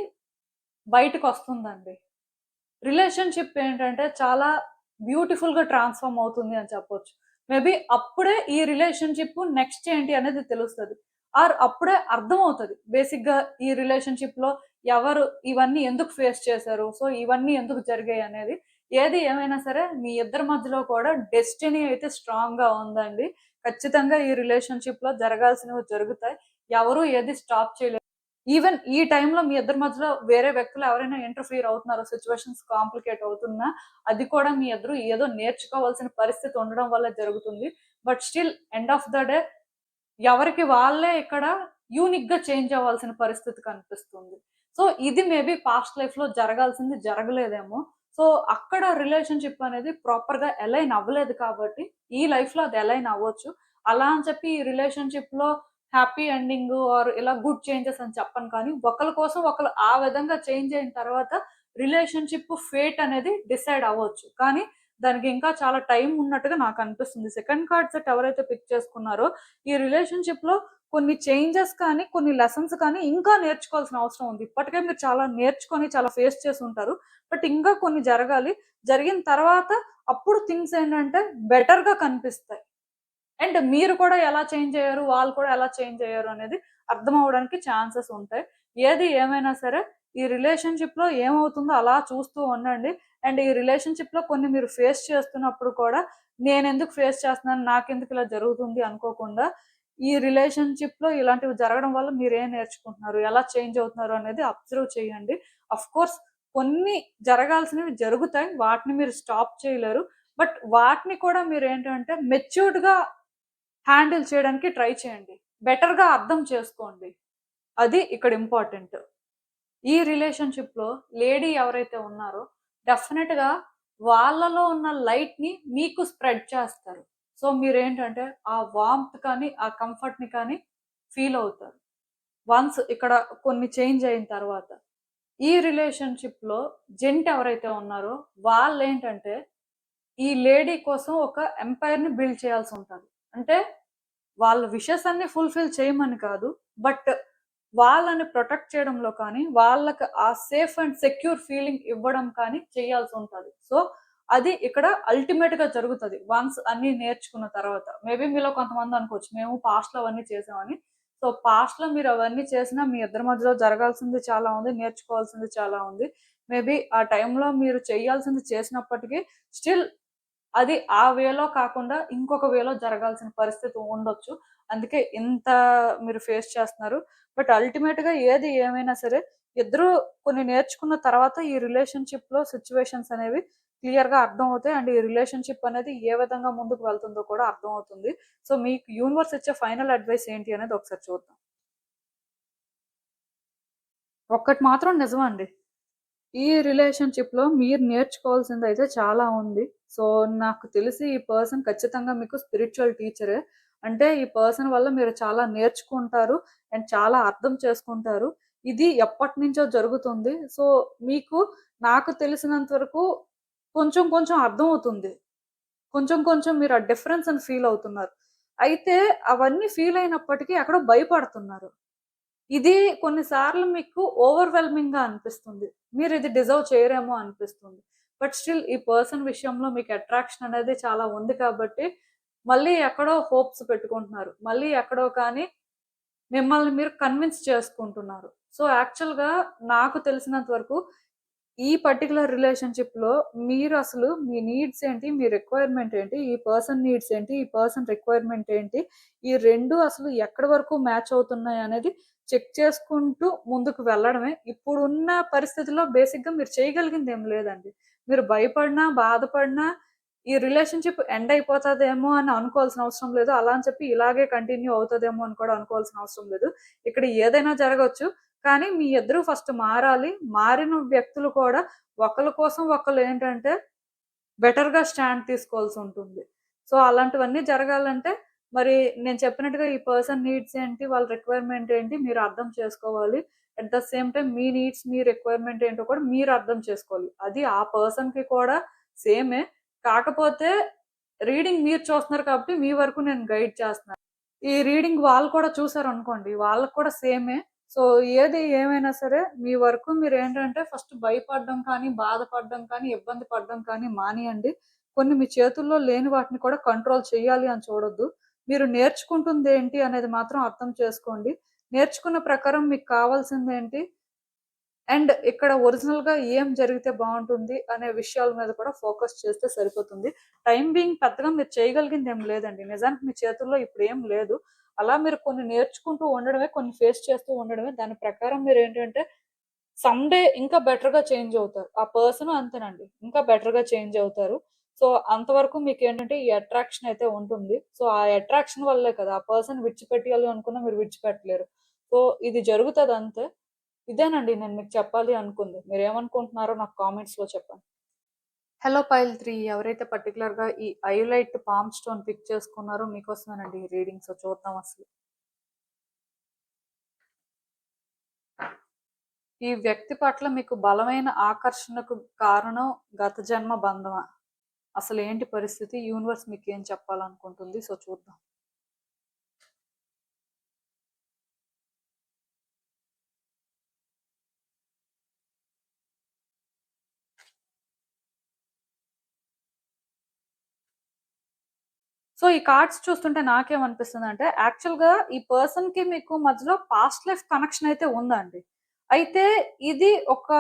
బయటకొస్తుందండి. రిలేషన్‌షిప్ ఏంటంటే చాలా బ్యూటిఫుల్‌గా ట్రాన్స్‌ఫార్మ్ అవుతుంది అని చెప్పొచ్చు. మేబీ అప్పుడే ఈ రిలేషన్‌షిప్ నెక్స్ట్ ఏంటి అనేది తెలుస్తది. ఆర్ అప్పుడే అర్థమవుతది. బేసిక్‌గా ఈ రిలేషన్‌షిప్‌లో ఎవరు ఇవన్నీ ఎందుకు ఫేస్ చేశారు? సో, ఇవన్నీ ఎందుకు జరిగాయనేది. ఏది ఏమైనా సరే మీ ఇద్దరి మధ్యలో కూడా డెస్టినీ అయితే స్ట్రాంగ్‌గా ఉందండి. ఖచ్చితంగా ఈ రిలేషన్‌షిప్‌లో జరగాల్సినవి జరుగుతాయి. ఎవరు ఏది స్టాప్ చేయలేరు. ఈవెన్ ఈ టైంలో మీ ఇద్దరి మధ్యలో వేరే వ్యక్తులు ఎవరైనా ఇంటర్ఫియర్ అవుతున్నారో, సిట్యుయేషన్స్ కాంప్లికేట్ అవుతున్నా, అది కూడా మీ ఇద్దరు ఏదో నేర్చుకోవాల్సిన పరిస్థితి ఉండడం వల్ల జరుగుతుంది. But still end of the day ఎవరికి వాళ్ళే ఇక్కడ యూనిక్‌గా చేంజ్ అవ్వాల్సిన పరిస్థితి కనిపిస్తుంది. సో, ఇది మేబీ పాస్ట్ లైఫ్‌లో జరగాల్సింది జరగలేదేమో. సో, అక్కడ రిలేషన్‌షిప్ అనేది ప్రాపర్‌గా అలైన్ అవ్వలేదు కాబట్టి, ఈ లైఫ్‌లో అది అలైన్ అవ్వచ్చు. అలా అని చెప్పి ఈ రిలేషన్‌షిప్‌లో హ్యాపీ ఎండింగు ఆర్ ఇలా గుడ్ చేంజెస్ అని చెప్పను కానీ, ఒకళ్ళ కోసం ఒకళ్ళు ఆ విధంగా చేంజ్ అయిన తర్వాత రిలేషన్‌షిప్ ఫేట్ అనేది డిసైడ్ అవ్వచ్చు. కానీ, దానికి ఇంకా చాలా టైం ఉన్నట్టుగా నాకనిపిస్తుంది. సెకండ్ కార్డ్ సెట్ ఎవరైతే పిక్ చేసుకున్నారో ఈ రిలేషన్‌షిప్‌లో కొన్ని చేంజెస్ కానీ, కొన్ని లెసన్స్ కానీ ఇంకా నేర్చుకోవాల్సిన అవసరం ఉంది. ఇప్పటికే మీరు చాలా నేర్చుకొని చాలా ఫేస్ చేసుంటారు. బట్ ఇంకా కొన్ని జరగాలి. జరిగిన తర్వాత అప్పుడు థింగ్స్ ఏంటంటే బెటర్‌గా కనిపిస్తాయి. అండ్ మీరు కూడా ఎలా చేంజ్ అయ్యారు, వాళ్ళు కూడా ఎలా చేంజ్ అయ్యారు అనేది అర్థమవ్వడానికి ఛాన్సెస్ ఉంటాయి. ఏది ఏమైనా సరే ఈ రిలేషన్‌షిప్‌లో ఏమవుతుందో అలా చూస్తూ ఉండండి. అండ్ ఈ రిలేషన్‌షిప్‌లో కొన్ని మీరు ఫేస్ చేస్తున్నప్పుడు కూడా నేనెందుకు ఫేస్ చేస్తున్నాను, నాకెందుకు ఇలా జరుగుతుంది అనుకోకుండా, ఈ రిలేషన్‌షిప్‌లో ఇలాంటివి జరగడం వల్ల మీరేం నేర్చుకుంటున్నారు, ఎలా చేంజ్ అవుతున్నారు అనేది అబ్జర్వ్ చేయండి. ఆఫ్‌కోర్స్ కొన్ని జరగాల్సినవి జరుగుతాయి. వాటిని మీరు స్టాప్ చేయలేరు. బట్ వాటిని కూడా మీరేంటంటే మెచ్యూర్డ్‌గా హ్యాండిల్ చేయడానికి ట్రై చేయండి. బెటర్‌గా అర్థం చేసుకోండి. అది ఇక్కడ ఇంపార్టెంట్. ఈ రిలేషన్‌షిప్‌లో లేడీ ఎవరైతే ఉన్నారో డెఫినిట్‌గా వాళ్ళలో ఉన్న లైట్‌ని మీకు స్ప్రెడ్ చేస్తారు. సో, మీరేంటంటే ఆ వార్మ్త్ కానీ, ఆ కంఫర్ట్‌ని కానీ ఫీల్ అవుతారు. వన్స్ ఇక్కడ కొన్ని చేంజ్ అయిన తర్వాత. ఈ రిలేషన్‌షిప్‌లో జెంట్ ఎవరైతే ఉన్నారో వాళ్ళేంటంటే ఈ లేడీ కోసం ఒక ఎంపైర్‌ని బిల్డ్ చేయాల్సుంటది. అంటే వాళ్ళ విషెస్ అన్ని ఫుల్‌ఫిల్ చేయమని కాదు. బట్ వాళ్ళని ప్రొటెక్ట్ చేయడంలో కానీ, వాళ్ళకి ఆ సేఫ్ అండ్ సెక్యూర్ ఫీలింగ్ ఇవ్వడం కానీ చేయాల్సుంటది. సో, అది ఇక్కడ అల్టిమేట్‌గా జరుగుతది. వన్స్ అన్నీ నేర్చుకున్న తర్వాత. మేబీ మీలో కొంతమంది అనుకోవచ్చు, మేము పాస్ట్‌లో అవన్నీ చేసామని. సో, పాస్ట్‌లో మీరు అవన్నీ చేసినా మీ ఇద్దరి మధ్యలో జరగాల్సింది చాలా ఉంది. నేర్చుకోవాల్సింది చాలా ఉంది. మేబీ ఆ టైంలో మీరు చేయాల్సింది చేసినప్పటికీ స్టిల్ అది ఆ వేలో కాకుండా ఇంకొక వేలో జరగాల్సిన పరిస్థితి ఉండొచ్చు. అందుకే ఇంత మీరు ఫేస్ చేస్తున్నారు. బట్ అల్టిమేట్‌గా ఏది ఏమైనా సరే ఇద్దరు కొన్ని నేర్చుకున్న తర్వాత ఈ రిలేషన్‌షిప్‌లో సిట్యుయేషన్స్ అనేవి క్లియర్‌గా అర్థమవుతాయి. అండ్ ఈ రిలేషన్‌షిప్ అనేది ఏ విధంగా ముందుకు వెళ్తుందో కూడా అర్థమవుతుంది. సో, మీకు యూనివర్స్ ఇచ్చే ఫైనల్ అడ్వైస్ ఏంటి అనేది ఒకసారి చూద్దాం. ఒక్కటి మాత్రం నిజమండి. ఈ రిలేషన్‌షిప్‌లో మీరు నేర్చుకోవాల్సిందయితే చాలా ఉంది. సో, నాకు తెలిసి ఈ పర్సన్ ఖచ్చితంగా మీకు స్పిరిచ్యువల్ టీచరే. అంటే ఈ పర్సన్ వల్ల మీరు చాలా నేర్చుకుంటారు. అండ్ చాలా అర్థం చేసుకుంటారు. ఇది ఎప్పటినుంచో జరుగుతుంది. సో, మీకు నాకు తెలిసినంత వరకు కొంచెం కొంచెం అర్థమవుతుంది. కొంచెం కొంచెం మీరు ఆ డిఫరెన్స్‌ని ఫీల్ అవుతున్నారు. అయితే అవన్నీ ఫీల్ అయినప్పటికీ ఎక్కడో భయపడుతున్నారు. ఇది కొన్ని సార్లు మీకు ఓవర్‌వెల్మింగ్‌గా అనిపిస్తుంది. మీరిది డిజర్వ్ చేయరేమో అనిపిస్తుంది. బట్ స్టిల్ ఈ పర్సన్ విషయంలో మీకు అట్రాక్షన్ అనేది చాలా ఉంది కాబట్టి, మళ్ళీ ఎక్కడో హోప్స్ పెట్టుకుంటున్నారు. మళ్ళీ ఎక్కడో కానీ మిమ్మల్ని మీరు కన్విన్స్ చేసుకుంటున్నారు. సో, యాక్చువల్‌గా నాకు తెలిసినంత వరకు ఈ పర్టిక్యులర్ రిలేషన్‌షిప్‌లో మీరసలు మీ నీడ్స్ ఏంటి? మీ రిక్వైర్‌మెంట్ ఏంటి? ఈ పర్సన్ నీడ్స్ ఏంటి? ఈ పర్సన్ రిక్వైర్‌మెంట్ ఏంటి? ఈ 2 అసలు ఎక్కడి వరకు మ్యాచ్ అవుతున్నాయనేది చెక్ చేసుకుంటూ ముందుకు వెళ్ళడమే. ఇప్పుడున్న పరిస్థితిలో బేసిక్‌గా మీరు చేయగలిగిందేం లేదండి. మీరు భయపడినా, బాధపడినా ఈ రిలేషన్‌షిప్ ఎండ్ అయిపోతదేమో అని అనుకోవాల్సిన అవసరం లేదు. అలా అని చెప్పి ఇలాగే కంటిన్యూ అవుతదేమో అని కూడా అనుకోవాల్సిన అవసరం లేదు. ఇక్కడ ఏదైనా జరగొచ్చు. కానీ మీ ఇద్దరు ఫస్ట్ మారాలి. మారిన వ్యక్తులు కూడా ఒకళ్ళ కోసం ఒకళ్ళేంటంటే బెటర్‌గా స్టాండ్ తీసుకోవాల్సుంటుంది. సో, అలాంటివన్నీ జరగాలంటే మరి నేను చెప్పినట్టుగా ఈ పర్సన్ నీడ్స్ ఏంటి? వాళ్ళ రిక్వైర్‌మెంట్ ఏంటి? మీరు అర్థం చేసుకోవాలి. At the same time me needs, me requirement ఏంటో కూడా మీరు అర్థం చేసుకోవాలి. అది ఆ పర్సన్‌కి కూడా సేమే. కాకపోతే రీడింగ్ మీరు చూస్తున్నారు కాబట్టి మీ వరకు నేను గైడ్ చేస్తున్నాను. ఈ రీడింగ్ వాళ్ళు కూడా చూసారనుకోండి. వాళ్ళకి కూడా సేమే. సో, ఏది ఏమైనా సరే మీ వరకు మీరేంటంటే ఫస్ట్ భయపడడం కానీ, బాధపడడం కానీ, ఇబ్బంది పడడం కానీ మానేయండి. కొన్ని మీ చేతుల్లో లేని వాటిని కూడా కంట్రోల్ చేయాలి అని చూడొద్దు. మీరు నేర్చుకుంటుందేంటి అనేది మాత్రం అర్థం చేసుకోండి. నేర్చుకున్న ప్రకారం మీకు కావాల్సిందేంటి? అండ్ ఇక్కడ ఒరిజినల్‌గా ఏం జరిగితే బావుంటుంది అనే విషయాల మీద కూడా ఫోకస్ చేస్తే సరిపోతుంది. టైమ్ బీయింగ్ పెద్దగా మీరు చేయగలిగిందేం లేదండి. నిజానికి మీ చేతుల్లో ఇప్పుడేం లేదు. అలా మీరు కొన్ని నేర్చుకుంటూ ఉండడమే, కొన్ని ఫేస్ చేస్తూ ఉండడమే. దాని ప్రకారం మీరేంటంటే సమ్‌డే ఇంకా బెటర్‌గా చేంజ్ అవుతారు. ఆ పర్సను అంతేనండి. ఇంకా బెటర్‌గా చేంజ్ అవుతారు. సో, అంతవరకు మీకేంటంటే ఈ అట్రాక్షన్ అయితే ఉంటుంది. సో, ఆ అట్రాక్షన్ వల్లే కదా! ఆ పర్సన్ విడిచిపెట్టేయాలి అనుకున్నా మీరు విడిచిపెట్టలేరు. సో, ఇది జరుగుతదంతే. ఇదేనండి నేను మీకు చెప్పాలి అనుకుంది. మీరేమనుకుంటున్నారో నాకు కామెంట్స్‌లో చెప్పండి. హలో పైల్ 3 ఎవరైతే పర్టిక్యులర్‌గా ఈ ఐలైట్ పామ్ స్టోన్ పిక్ చేసుకున్నారో మీకోసమేనండి ఈ రీడింగ్. సో, చూద్దాం అసలు. ఈ వ్యక్తి పట్ల మీకు బలమైన ఆకర్షణకు కారణం గత జన్మ బంధమా? అసలేంటి పరిస్థితి? యూనివర్స్ మీకేం చెప్పాలనుకుంటుంది? సో, చూద్దాం. సో, ఈ కార్డ్స్ చూస్తుంటే నాకేమనిపిస్తుందంటే, యాక్చువల్‌గా ఈ పర్సన్‌కి మీకు మధ్యలో పాస్ట్ లైఫ్ కనెక్షన్ అయితే ఉందండి. అయితే ఇది ఒక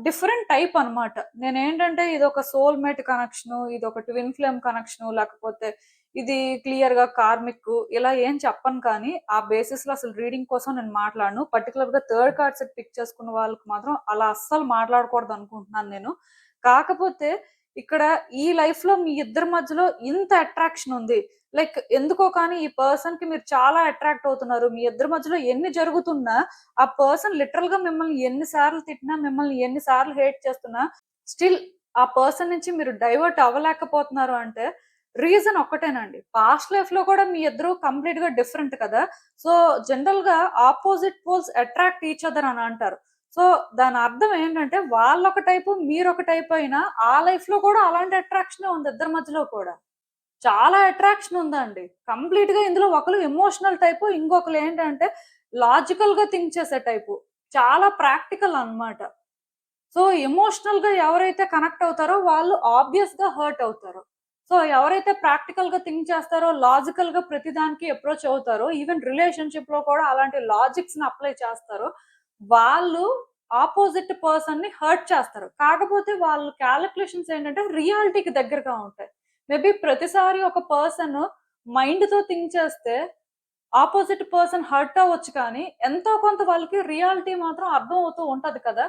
డిఫరెంట్ టైప్ అన్నమాట. నేనేంటంటే ఇదొక సోల్‌మేట్ కనెక్షను, ఇదొక ట్విన్ ఫ్లేమ్ కనెక్షను, లేకపోతే ఇది క్లియర్‌గా కార్మిక్ ఇలా ఏం చెప్పను కానీ, ఆ బేసిస్‌లో అసలు రీడింగ్ కోసం నేను మాట్లాడను. పర్టిక్యులర్‌గా థర్డ్ కార్డ్ సెట్ పిక్ చేసుకున్న వాళ్ళకి మాత్రం అలా అస్సలు మాట్లాడకూడదనుకుంటున్నాను నేను. కాకపోతే ఇక్కడ ఈ లైఫ్‌లో మీ ఇద్దరి మధ్యలో ఇంత అట్రాక్షన్ ఉంది. లైక్ ఎందుకో కానీ ఈ పర్సన్‌కి మీరు చాలా అట్రాక్ట్ అవుతున్నారు. మీ ఇద్దరి మధ్యలో ఎన్ని జరుగుతున్నా, ఆ పర్సన్ లిటరల్‌గా మిమ్మల్ని ఎన్ని సార్లు తిట్టినా, మిమ్మల్ని ఎన్ని సార్లు హేట్ చేస్తున్నా, స్టిల్ ఆ పర్సన్ నుంచి మీరు డైవర్ట్ అవ్వలేకపోతున్నారు అంటే, రీజన్ ఒక్కటేనండి. పాస్ట్ లైఫ్‌లో కూడా మీ ఇద్దరు కంప్లీట్‌గా డిఫరెంట్ కదా! సో, జనరల్‌గా opposite poles attract each other అని అంటారు. సో, దాని అర్థం ఏంటంటే వాళ్ళొక టైపు, మీరొక టైప్ అయినా ఆ లైఫ్‌లో కూడా అలాంటి అట్రాక్షనే ఉంది ఇద్దరి మధ్యలో కూడా. చాలా అట్రాక్షన్ ఉందండి. కంప్లీట్‌గా ఇందులో ఒకళ్ళు ఎమోషనల్ టైపు, ఇంకొకళ్ళేంటంటే లాజికల్‌గా థింక్ చేసే టైపు. చాలా ప్రాక్టికల్ అన్నమాట. సో, ఎమోషనల్‌గా ఎవరైతే కనెక్ట్ అవుతారో వాళ్ళు ఆబ్వియస్‌గా హర్ట్ అవుతారు. సో, ఎవరైతే ప్రాక్టికల్‌గా థింక్ చేస్తారో, లాజికల్‌గా ప్రతిదానికి అప్రోచ్ అవుతారో, ఈవెన్ రిలేషన్‌షిప్‌లో కూడా అలాంటి లాజిక్స్‌ని అప్లై చేస్తారో, వాళ్ళు ఆపోజిట్ పర్సన్‌ని హర్ట్ చేస్తారు. కాకపోతే వాళ్ళు కాలిక్యులేషన్స్ ఏంటంటే రియాలిటీకి దగ్గరగా ఉంటాయి. మేబీ ప్రతిసారి ఒక పర్సన్ మైండ్‌తో థింక్ చేస్తే ఆపోజిట్ పర్సన్ హర్ట్ అవ్వచ్చు కానీ, ఎంతో కొంత వాళ్ళకి రియాలిటీ మాత్రం అర్థం అవుతూ ఉంటది కదా!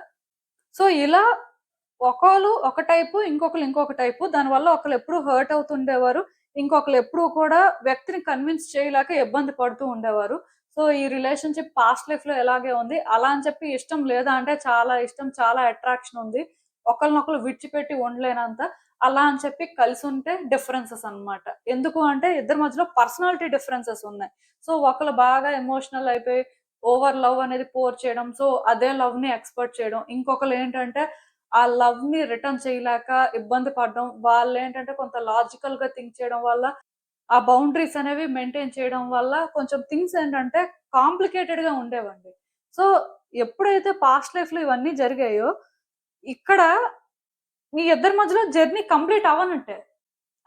సో, ఇలా ఒకళ్ళు ఒక టైపు, ఇంకొకళ్ళు ఇంకొక టైపు. దానివల్ల ఒకళ్ళెప్పుడూ హర్ట్ అవుతుండేవారు. ఇంకొకళ్ళెప్పుడూ కూడా వ్యక్తిని కన్విన్స్ చేయలేక ఇబ్బంది పడుతూ ఉండేవారు. సో, ఈ రిలేషన్‌షిప్ పాస్ట్ లైఫ్‌లో ఎలాగే ఉంది. అలా అని చెప్పి ఇష్టం లేదా అంటే చాలా ఇష్టం, చాలా అట్రాక్షన్ ఉంది. ఒకళ్ళనొకళ్ళు విడిచిపెట్టి ఉండలేనంత. అలా అని చెప్పి కలిసుంటే డిఫరెన్సెస్ అన్నమాట. ఎందుకు అంటే ఇద్దరి మధ్యలో పర్సనాలిటీ డిఫరెన్సెస్ ఉన్నాయి. సో, ఒకళ్ళు బాగా ఎమోషనల్ అయిపోయి ఓవర్ లవ్ అనేది పోర్ చేయడం. సో, అదే లవ్‌ని ఎక్స్‌పర్ట్ చేయడం. ఇంకొకళ్ళేంటంటే ఆ లవ్‌ని రిటర్న్ చేయలేక ఇబ్బంది పడడం. వాళ్ళేంటంటే కొంత లాజికల్‌గా థింక్ చేయడం వల్ల, ఆ బౌండరీస్ అనేవి మెయింటైన్ చేయడం వల్ల కొంచెం థింగ్స్ ఏంటంటే కాంప్లికేటెడ్‌గా ఉండేవండి. సో, ఎప్పుడైతే పాస్ట్ లైఫ్‌లో ఇవన్నీ జరిగాయో, ఇక్కడ మీ ఇద్దరి మధ్యలో జర్నీ కంప్లీట్ అవ్వనట్టే.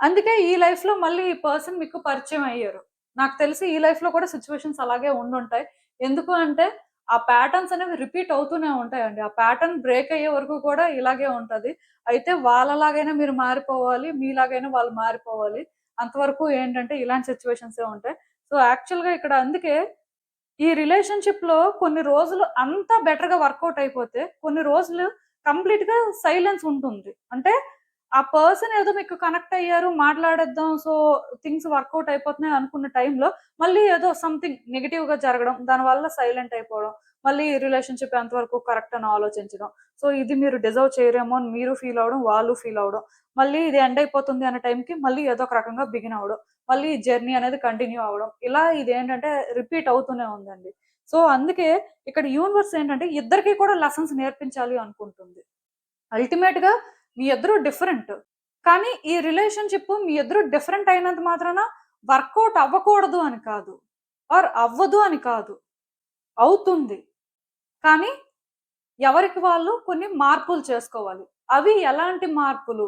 అందుకే ఈ లైఫ్‌లో మళ్ళీ ఈ పర్సన్ మీకు పరిచయం అయ్యారు. నాకు తెలిసి ఈ లైఫ్‌లో కూడా సిట్యుయేషన్స్ అలాగే ఉండుంటాయి. ఎందుకు అంటే, ఆ ప్యాటర్న్స్ అనేవి రిపీట్ అవుతూనే ఉంటాయండి. ఆ ప్యాటర్న్ బ్రేక్ అయ్యే వరకు కూడా ఇలాగే ఉంటది. అయితే వాళ్ళలాగైనా మీరు మారిపోవాలి. మీలాగైనా వాళ్ళు మారిపోవాలి. అంతవరకు ఏంటంటే ఇలాంటి సిట్యుయేషన్సే ఉంటాయి. సో, యాక్చువల్‌గా ఇక్కడ అందుకే ఈ రిలేషన్‌షిప్‌లో కొన్ని రోజులు అంతా బెటర్‌గా వర్కౌట్ అయిపోతే, కొన్ని రోజులు కంప్లీట్‌గా సైలెన్స్ ఉంటుంది. అంటే ఆ పర్సన్ ఏదో మీకు కనెక్ట్ అయ్యారు, మాట్లాడేద్దాం, సో థింగ్స్ వర్కౌట్ అయిపోతున్నాయి అనుకున్న టైంలో మళ్ళీ ఏదో సంథింగ్ నెగెటివ్‌గా జరగడం, దానివల్ల సైలెంట్ అయిపోవడం, మళ్ళీ రిలేషన్‌షిప్ ఎంతవరకు కరెక్ట్ అని ఆలోచించడం. సో ఇది మీరు డిజర్వ్ చేయరేమో అని మీరు ఫీల్ అవ్వడం, వాళ్ళు ఫీల్ అవ్వడం. మళ్ళీ ఇది ఎండ్ అయిపోతుంది అనే టైంకి మళ్ళీ ఏదో ఒక రకంగా బిగిన్ అవ్వడం. మళ్ళీ ఈ జర్నీ అనేది కంటిన్యూ అవ్వడం. ఇలా ఇదేంటంటే రిపీట్ అవుతూనే ఉందండి. సో, అందుకే ఇక్కడ యూనివర్స్ ఏంటంటే ఇద్దరికీ కూడా లెసన్స్ నేర్పించాలి అనుకుంటుంది. అల్టిమేట్‌గా మీ ఇద్దరు డిఫరెంట్. కానీ ఈ రిలేషన్‌షిప్ మీ ఇద్దరు డిఫరెంట్ అయినంత మాత్రాన వర్కౌట్ అవ్వకూడదు అని కాదు. ఆర్ అవ్వదు అని కాదు. అవుతుంది. కానీ ఎవరికి వాళ్ళు కొన్ని మార్పులు చేసుకోవాలి. అవి ఎలాంటి మార్పులు?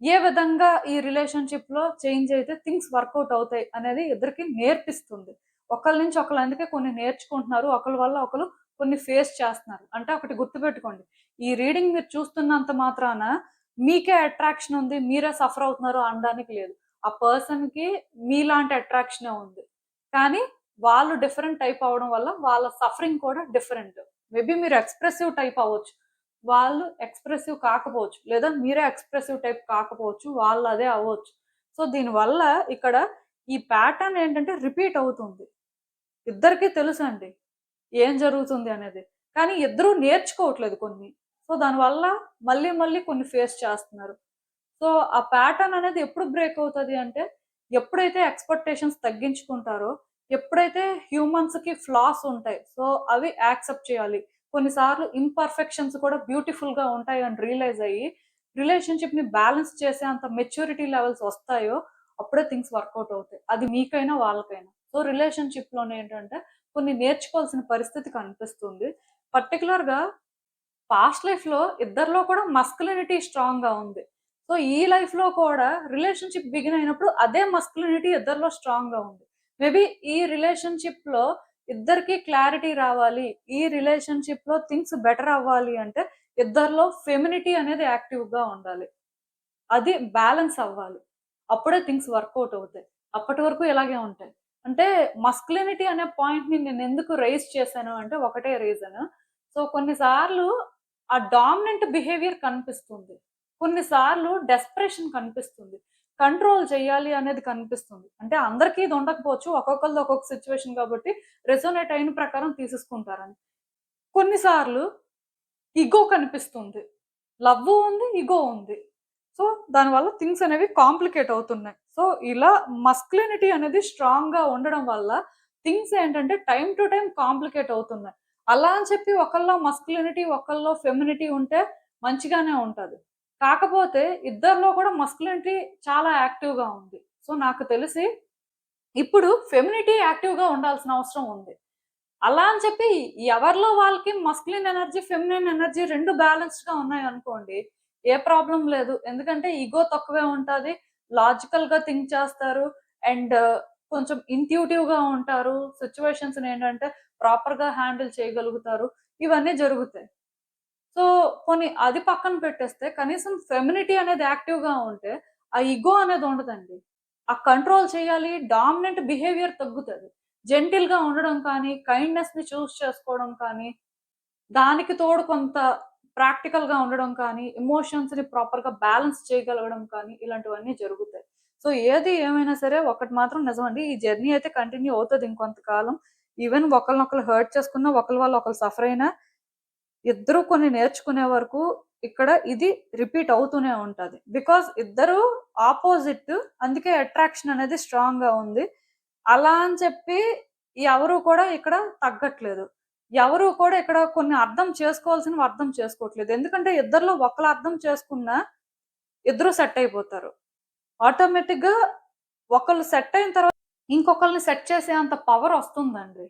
ఏ విధంగా ఈ రిలేషన్షిప్ లో చేంజ్ అయితే థింగ్స్ వర్కౌట్ అవుతాయి అనేది ఇద్దరికి నేర్పిస్తుంది. ఒకళ్ళ నుంచి ఒకళ్ళు అందుకే కొన్ని నేర్చుకుంటున్నారు. ఒకళ్ళ వల్ల ఒకళ్ళు కొన్ని ఫేస్ చేస్తున్నారు. అంటే ఒకటి గుర్తుపెట్టుకోండి. ఈ రీడింగ్ మీరు చూస్తున్నంత మాత్రాన మీకే అట్రాక్షన్ ఉంది, మీరే సఫర్ అవుతున్నారు అనడానికి లేదు. ఆ పర్సన్ కి మీలాంటి అట్రాక్షనే ఉంది. కానీ వాళ్ళు డిఫరెంట్ టైప్ అవ్వడం వల్ల వాళ్ళ సఫరింగ్ కూడా డిఫరెంట్. మేబీ మీరు ఎక్స్‌ప్రెసివ్ టైప్ అవ్వచ్చు. వాళ్ళు ఎక్స్‌ప్రెసివ్ కాకపోవచ్చు. లేదా మీరే ఎక్స్‌ప్రెసివ్ టైప్ కాకపోవచ్చు. వాళ్ళు అదే అవ్వచ్చు. సో, దీనివల్ల ఇక్కడ ఈ ప్యాటర్న్ ఏంటంటే రిపీట్ అవుతుంది. ఇద్దరికీ తెలుసండి ఏం జరుగుతుంది అనేది. కానీ ఇద్దరూ నేర్చుకోవట్లేదు కొన్ని. సో, దానివల్ల మళ్ళీ మళ్ళీ కొన్ని ఫేస్ చేస్తున్నారు. సో, ఆ ప్యాటర్న్ అనేది ఎప్పుడు బ్రేక్ అవుతది అంటే, ఎప్పుడైతే ఎక్స్‌పెక్టేషన్స్ తగ్గించుకుంటారో, ఎప్పుడైతే హ్యూమన్స్‌కి ఫ్లాస్ ఉంటాయి. సో, అవి యాక్సెప్ట్ చేయాలి. కొన్నిసార్లు ఇంపర్ఫెక్షన్స్ కూడా బ్యూటిఫుల్‌గా ఉంటాయి అని రియలైజ్ అయ్యి, రిలేషన్‌షిప్‌ని బ్యాలెన్స్ చేసే అంత మెచ్యూరిటీ లెవెల్స్ వస్తాయో, అప్పుడే థింగ్స్ వర్కౌట్ అవుతాయి. అది మీకైనా, వాళ్ళకైనా. సో, రిలేషన్‌షిప్‌లోనేంటంటే కొన్ని నేర్చుకోవాల్సిన పరిస్థితి కనిపిస్తుంది. పర్టిక్యులర్‌గా పాస్ట్ లైఫ్‌లో ఇద్దరిలో కూడా మస్కులినిటీ స్ట్రాంగ్‌గా ఉంది. సో, ఈ లైఫ్‌లో కూడా రిలేషన్‌షిప్ బిగిన్ అయినప్పుడు అదే మస్కులినిటీ ఇద్దరిలో స్ట్రాంగ్‌గా ఉంది. మేబీ ఈ రిలేషన్‌షిప్‌లో ఇద్దరికీ క్లారిటీ రావాలి. ఈ రిలేషన్‌షిప్‌లో థింగ్స్ బెటర్ అవ్వాలి అంటే ఇద్దరిలో ఫెమినిటీ అనేది యాక్టివ్‌గా ఉండాలి. అది బ్యాలెన్స్ అవ్వాలి. అప్పుడే థింగ్స్ వర్కౌట్ అవుతాయి. అప్పటి వరకు ఇలాగే ఉంటాయి. అంటే మస్కులినిటీ అనే పాయింట్‌ని నేనెందుకు రైజ్ చేశాను అంటే ఒకటే రీజన్. సో, కొన్ని సార్లు ఆ డామినెంట్ బిహేవియర్ కనిపిస్తుంది. కొన్ని సార్లు డెస్పరేషన్ కనిపిస్తుంది. కంట్రోల్ చేయాలి అనేది కనిపిస్తుంది. అంటే అందరికీ ఇది ఉండకపోవచ్చు. ఒక్కొక్కళ్ళది ఒక్కొక్క సిట్యుయేషన్ కాబట్టి రెసొనేట్ అయిన ప్రకారం తీసేసుకుంటారని. కొన్ని సార్లు ఇగో కనిపిస్తుంది. లవ్వు ఉంది, ఇగో ఉంది. సో, దానివల్ల థింగ్స్ అనేవి కాంప్లికేట్ అవుతున్నాయి. సో, ఇలా మస్కులినిటీ అనేది స్ట్రాంగ్‌గా ఉండడం వల్ల థింగ్స్ ఏంటంటే టైమ్ టు టైమ్ కాంప్లికేట్ అవుతున్నాయి. అలా అని చెప్పి ఒకళ్ళలో మస్కులినిటీ, ఒకళ్ళలో ఫెమినిటీ ఉంటే మంచిగానే ఉంటది. కాకపోతే ఇద్దరిలో కూడా మస్కులినిటీ చాలా యాక్టివ్‌గా ఉంది. సో, నాకు తెలిసి ఇప్పుడు ఫెమినిటీ యాక్టివ్‌గా ఉండాల్సిన అవసరం ఉంది. అలా అని చెప్పి ఎవరిలో వాళ్ళకి మస్కులిన్ ఎనర్జీ, ఫెమినిన్ ఎనర్జీ 2 బ్యాలెన్స్‌డ్‌గా ఉన్నాయనుకోండి. ఏ ప్రాబ్లమ్ లేదు. ఎందుకంటే ఇగో తక్కువే ఉంటది. లాజికల్‌గా థింక్ చేస్తారు. అండ్ కొంచెం ఇంట్యూటివ్‌గా ఉంటారు. సిట్యుయేషన్స్‌నేంటంటే ప్రాపర్‌గా హ్యాండిల్ చేయగలుగుతారు. ఇవన్నీ జరుగుతాయి. సో, పోనీ అది పక్కన పెట్టేస్తే కనీసం ఫెమినిటీ అనేది యాక్టివ్‌గా ఉంటే, ఆ ఇగో అనేది ఉండదండి. ఆ కంట్రోల్ చేయాలి, డామినెంట్ బిహేవియర్ తగ్గుతది. జెంటిల్‌గా ఉండడం కానీ, కైండ్‌నెస్‌ని చూజ్ చేసుకోవడం కానీ, దానికి తోడు కొంత ప్రాక్టికల్‌గా ఉండడం కానీ, ఎమోషన్స్‌ని ప్రాపర్‌గా బ్యాలెన్స్ చేయగలగడం కానీ, ఇలాంటివన్నీ జరుగుతాయి. సో, ఏది ఏమైనా సరే ఒకటి మాత్రం నిజమండి. ఈ జర్నీ అయితే కంటిన్యూ అవుతది ఇంకొంతకాలం. ఈవెన్ ఒకళ్ళనొకళ్ళు హర్ట్ చేసుకున్న, ఒకళ్ళ వల్ల ఒకళ్ళు సఫర్ అయినా ఇద్దరు కొన్ని నేర్చుకునే వరకు ఇక్కడ ఇది రిపీట్ అవుతూనే ఉంటది. బికాజ్ ఇద్దరు ఆపోజిట్ అందుకే అట్రాక్షన్ అనేది స్ట్రాంగ్‌గా ఉంది. అలా అని చెప్పి ఎవరు కూడా ఇక్కడ తగ్గట్లేదు. ఎవరు కూడా ఇక్కడ కొన్ని అర్థం చేసుకోవాల్సినవి అర్థం చేసుకోవట్లేదు. ఎందుకంటే ఇద్దరిలో ఒకళ్ళు అర్థం చేసుకున్నా ఇద్దరు సెట్ అయిపోతారు. ఆటోమేటిక్‌గా ఒకళ్ళు సెట్ అయిన తర్వాత ఇంకొకళ్ళని సెట్ చేసే అంత పవర్ వస్తుందండి.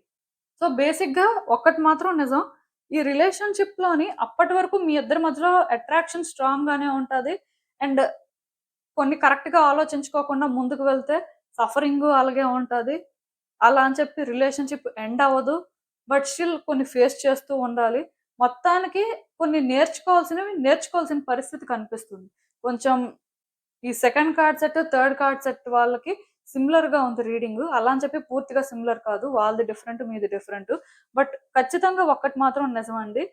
సో, బేసిక్‌గా ఒక్కటి మాత్రం నిజం. ఈ రిలేషన్‌షిప్‌లోని అప్పటి వరకు మీ ఇద్దరి మధ్యలో అట్రాక్షన్ స్ట్రాంగ్‌గానే ఉంటది. అండ్ కొన్ని కరెక్ట్‌గా ఆలోచించుకోకుండా ముందుకు వెళ్తే సఫరింగు అలాగే ఉంటది. అలా అని చెప్పి రిలేషన్‌షిప్ ఎండ్ అవ్వదు. బట్ స్టిల్ కొన్ని ఫేస్ చేస్తూ ఉండాలి. మొత్తానికి కొన్ని నేర్చుకోవాల్సినవి నేర్చుకోవాల్సిన పరిస్థితి కనిపిస్తుంది. కొంచెం ఈ second card set, third card set వాళ్ళకి సిమిలర్‌గా ఉంది రీడింగు. అలా అని చెప్పి పూర్తిగా సిమిలర్ కాదు. వాళ్ళది డిఫరెంట్, మీది డిఫరెంట్. బట్ ఖచ్చితంగా ఒక్కటి మాత్రం నిజమండి.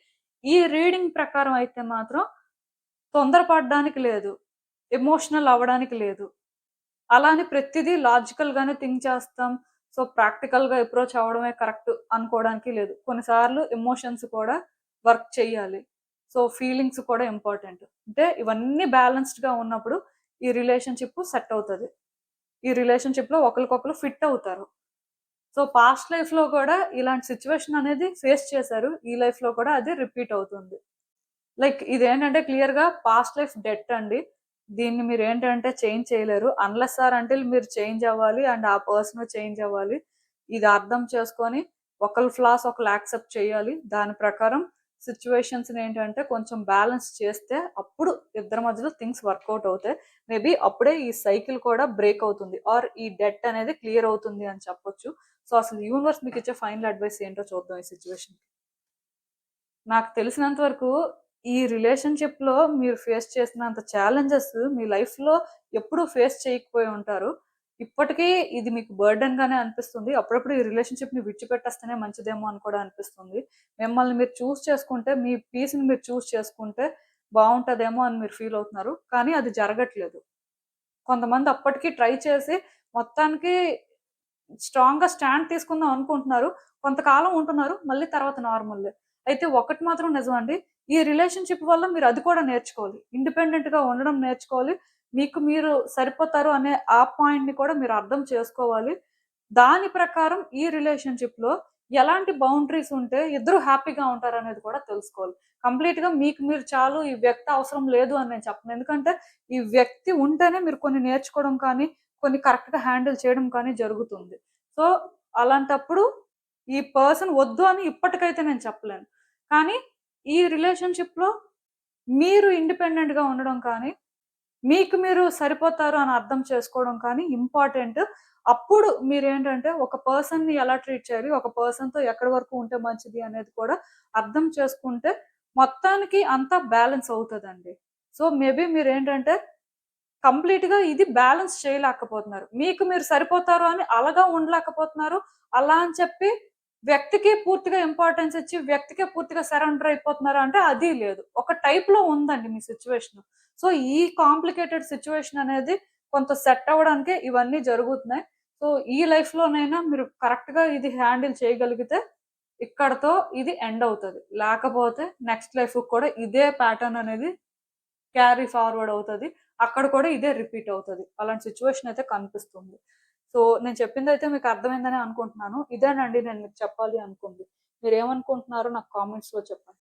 ఈ రీడింగ్ ప్రకారం అయితే మాత్రం తొందరపడడానికి లేదు. ఎమోషనల్ అవ్వడానికి లేదు. అలా అని ప్రతిదీ లాజికల్‌గానే థింక్ చేస్తాం. సో, ప్రాక్టికల్‌గా అప్రోచ్ అవ్వడమే కరెక్ట్ అనుకోవడానికి లేదు. కొన్నిసార్లు ఎమోషన్స్ కూడా వర్క్ చేయాలి. సో, ఫీలింగ్స్ కూడా ఇంపార్టెంట్. అంటే ఇవన్నీ బ్యాలెన్స్‌డ్‌గా ఉన్నప్పుడు ఈ రిలేషన్‌షిప్ సెట్ అవుతది. ఈ రిలేషన్‌షిప్‌లో ఒకళ్ళకొకళ్ళు ఫిట్ అవుతారు. సో, పాస్ట్ లైఫ్‌లో కూడా ఇలాంటి సిట్యుయేషన్ అనేది ఫేస్ చేశారు. ఈ లైఫ్‌లో కూడా అది రిపీట్ అవుతుంది. లైక్ ఇదేంటంటే క్లియర్‌గా పాస్ట్ లైఫ్ డెట్ అండి. దీన్ని మీరేంటంటే చేంజ్ చేయలేరు. అన్‌లెస్ ఆర్ అంటిల్ మీరు చేంజ్ అవ్వాలి అండ్ ఆ పర్సన్ చేంజ్ అవ్వాలి. ఇది అర్థం చేసుకొని ఒకళ్ళ ఫ్లాస్ ఒకళ్ళు యాక్సెప్ట్ చేయాలి. దాని ప్రకారం సిచ్యువేషన్స్ ఏంటంటే కొంచెం బ్యాలెన్స్ చేస్తే అప్పుడు ఇద్దరి మధ్యలో థింగ్స్ వర్కౌట్ అవుతాయి. మేబీ అప్పుడే ఈ సైకిల్ కూడా బ్రేక్ అవుతుంది ఆర్ ఈ డెట్ అనేది క్లియర్ అవుతుంది అని చెప్పొచ్చు. సో అసలు యూనివర్స్ మీకు ఇచ్చే ఫైనల్ అడ్వైస్ ఏంటో చూద్దాం ఈ సిచ్యువేషన్. నాకు తెలిసినంత వరకు ఈ రిలేషన్‌షిప్‌లో మీరు ఫేస్ చేసినంత ఛాలెంజెస్ మీ లైఫ్‌లో ఎప్పుడూ ఫేస్ చేయకపోయి ఉంటారు. ఇప్పటికీ ఇది మీకు బర్డెన్‌గానే అనిపిస్తుంది. అప్పుడప్పుడు ఈ రిలేషన్‌షిప్‌ని విడిచిపెట్టేస్తేనే మంచిదేమో అని కూడా అనిపిస్తుంది. మిమ్మల్ని మీరు చూజ్ చేసుకుంటే, మీ పీస్‌ని మీరు చూజ్ చేసుకుంటే బావుంటదేమో అని మీరు ఫీల్ అవుతున్నారు. కానీ అది జరగట్లేదు. కొంతమంది అప్పటికి ట్రై చేసి మొత్తానికి స్ట్రాంగ్‌గా స్టాండ్ తీసుకుందాం అనుకుంటున్నారు. కొంతకాలం ఉంటున్నారు. మళ్ళీ తర్వాత నార్మలే. అయితే ఒకటి మాత్రం నిజమండి. ఈ రిలేషన్‌షిప్ వల్ల మీరు అది కూడా నేర్చుకోవాలి. ఇండిపెండెంట్‌గా ఉండడం నేర్చుకోవాలి. మీకు మీరు సరిపోతారు అనే ఆ పాయింట్‌ని కూడా మీరు అర్థం చేసుకోవాలి. దాని ప్రకారం ఈ రిలేషన్‌షిప్‌లో ఎలాంటి బౌండరీస్ ఉంటే ఇద్దరు హ్యాపీగా ఉంటారనేది కూడా తెలుసుకోవాలి. కంప్లీట్‌గా మీకు మీరు చాలు, ఈ వ్యక్తి అవసరం లేదు అని నేను చెప్పను. ఎందుకంటే ఈ వ్యక్తి ఉంటేనే మీరు కొన్ని నేర్చుకోవడం కానీ, కొన్ని కరెక్ట్‌గా హ్యాండిల్ చేయడం కానీ జరుగుతుంది. సో, అలాంటప్పుడు ఈ పర్సన్ వద్దు అని ఇప్పటికైతే నేను చెప్పలేను. కానీ ఈ రిలేషన్‌షిప్‌లో మీరు ఇండిపెండెంట్‌గా ఉండడం కానీ, మీకు మీరు సరిపోతారు అని అర్థం చేసుకోవడం కానీ ఇంపార్టెంట్. అప్పుడు మీరేంటంటే ఒక పర్సన్‌ని ఎలా ట్రీట్ చేయాలి, ఒక పర్సన్‌తో ఎక్కడి వరకు ఉంటే మంచిది అనేది కూడా అర్థం చేసుకుంటే మొత్తానికి అంతా బ్యాలెన్స్ అవుతదండి. సో, మేబీ మీరేంటంటే కంప్లీట్‌గా ఇది బ్యాలెన్స్ చేయలేకపోతున్నారు. మీకు మీరు సరిపోతారు అని అలాగా ఉండలేకపోతున్నారు. అలా అని చెప్పి వ్యక్తికి పూర్తిగా ఇంపార్టెన్స్ ఇచ్చి, వ్యక్తికే పూర్తిగా సరెండర్ అయిపోతున్నారు అంటే అది లేదు. ఒక టైప్‌లో ఉందండి మీ సిట్యుయేషన్. సో, ఈ కాంప్లికేటెడ్ సిట్యుయేషన్ అనేది కొంత సెట్ అవ్వడానికే ఇవన్నీ జరుగుతున్నాయి. సో, ఈ లైఫ్‌లోనైనా మీరు కరెక్ట్‌గా ఇది హ్యాండిల్ చేయగలిగితే ఇక్కడితో ఇది ఎండ్ అవుతది. లేకపోతే నెక్స్ట్ లైఫ్‌కి కూడా ఇదే ప్యాటర్న్ అనేది క్యారీ ఫార్వర్డ్ అవుతది. అక్కడ కూడా ఇదే రిపీట్ అవుతది. అలాంటి సిట్యుయేషన్ అయితే కనిపిస్తుంది. సో, నేను చెప్పిందైతే మీకు అర్థమైందనే అనుకుంటున్నాను. ఇదేనండి నేను మీకు చెప్పాలి అనుకుంది. మీరేమనుకుంటున్నారో నాకు కామెంట్స్‌లో చెప్పండి.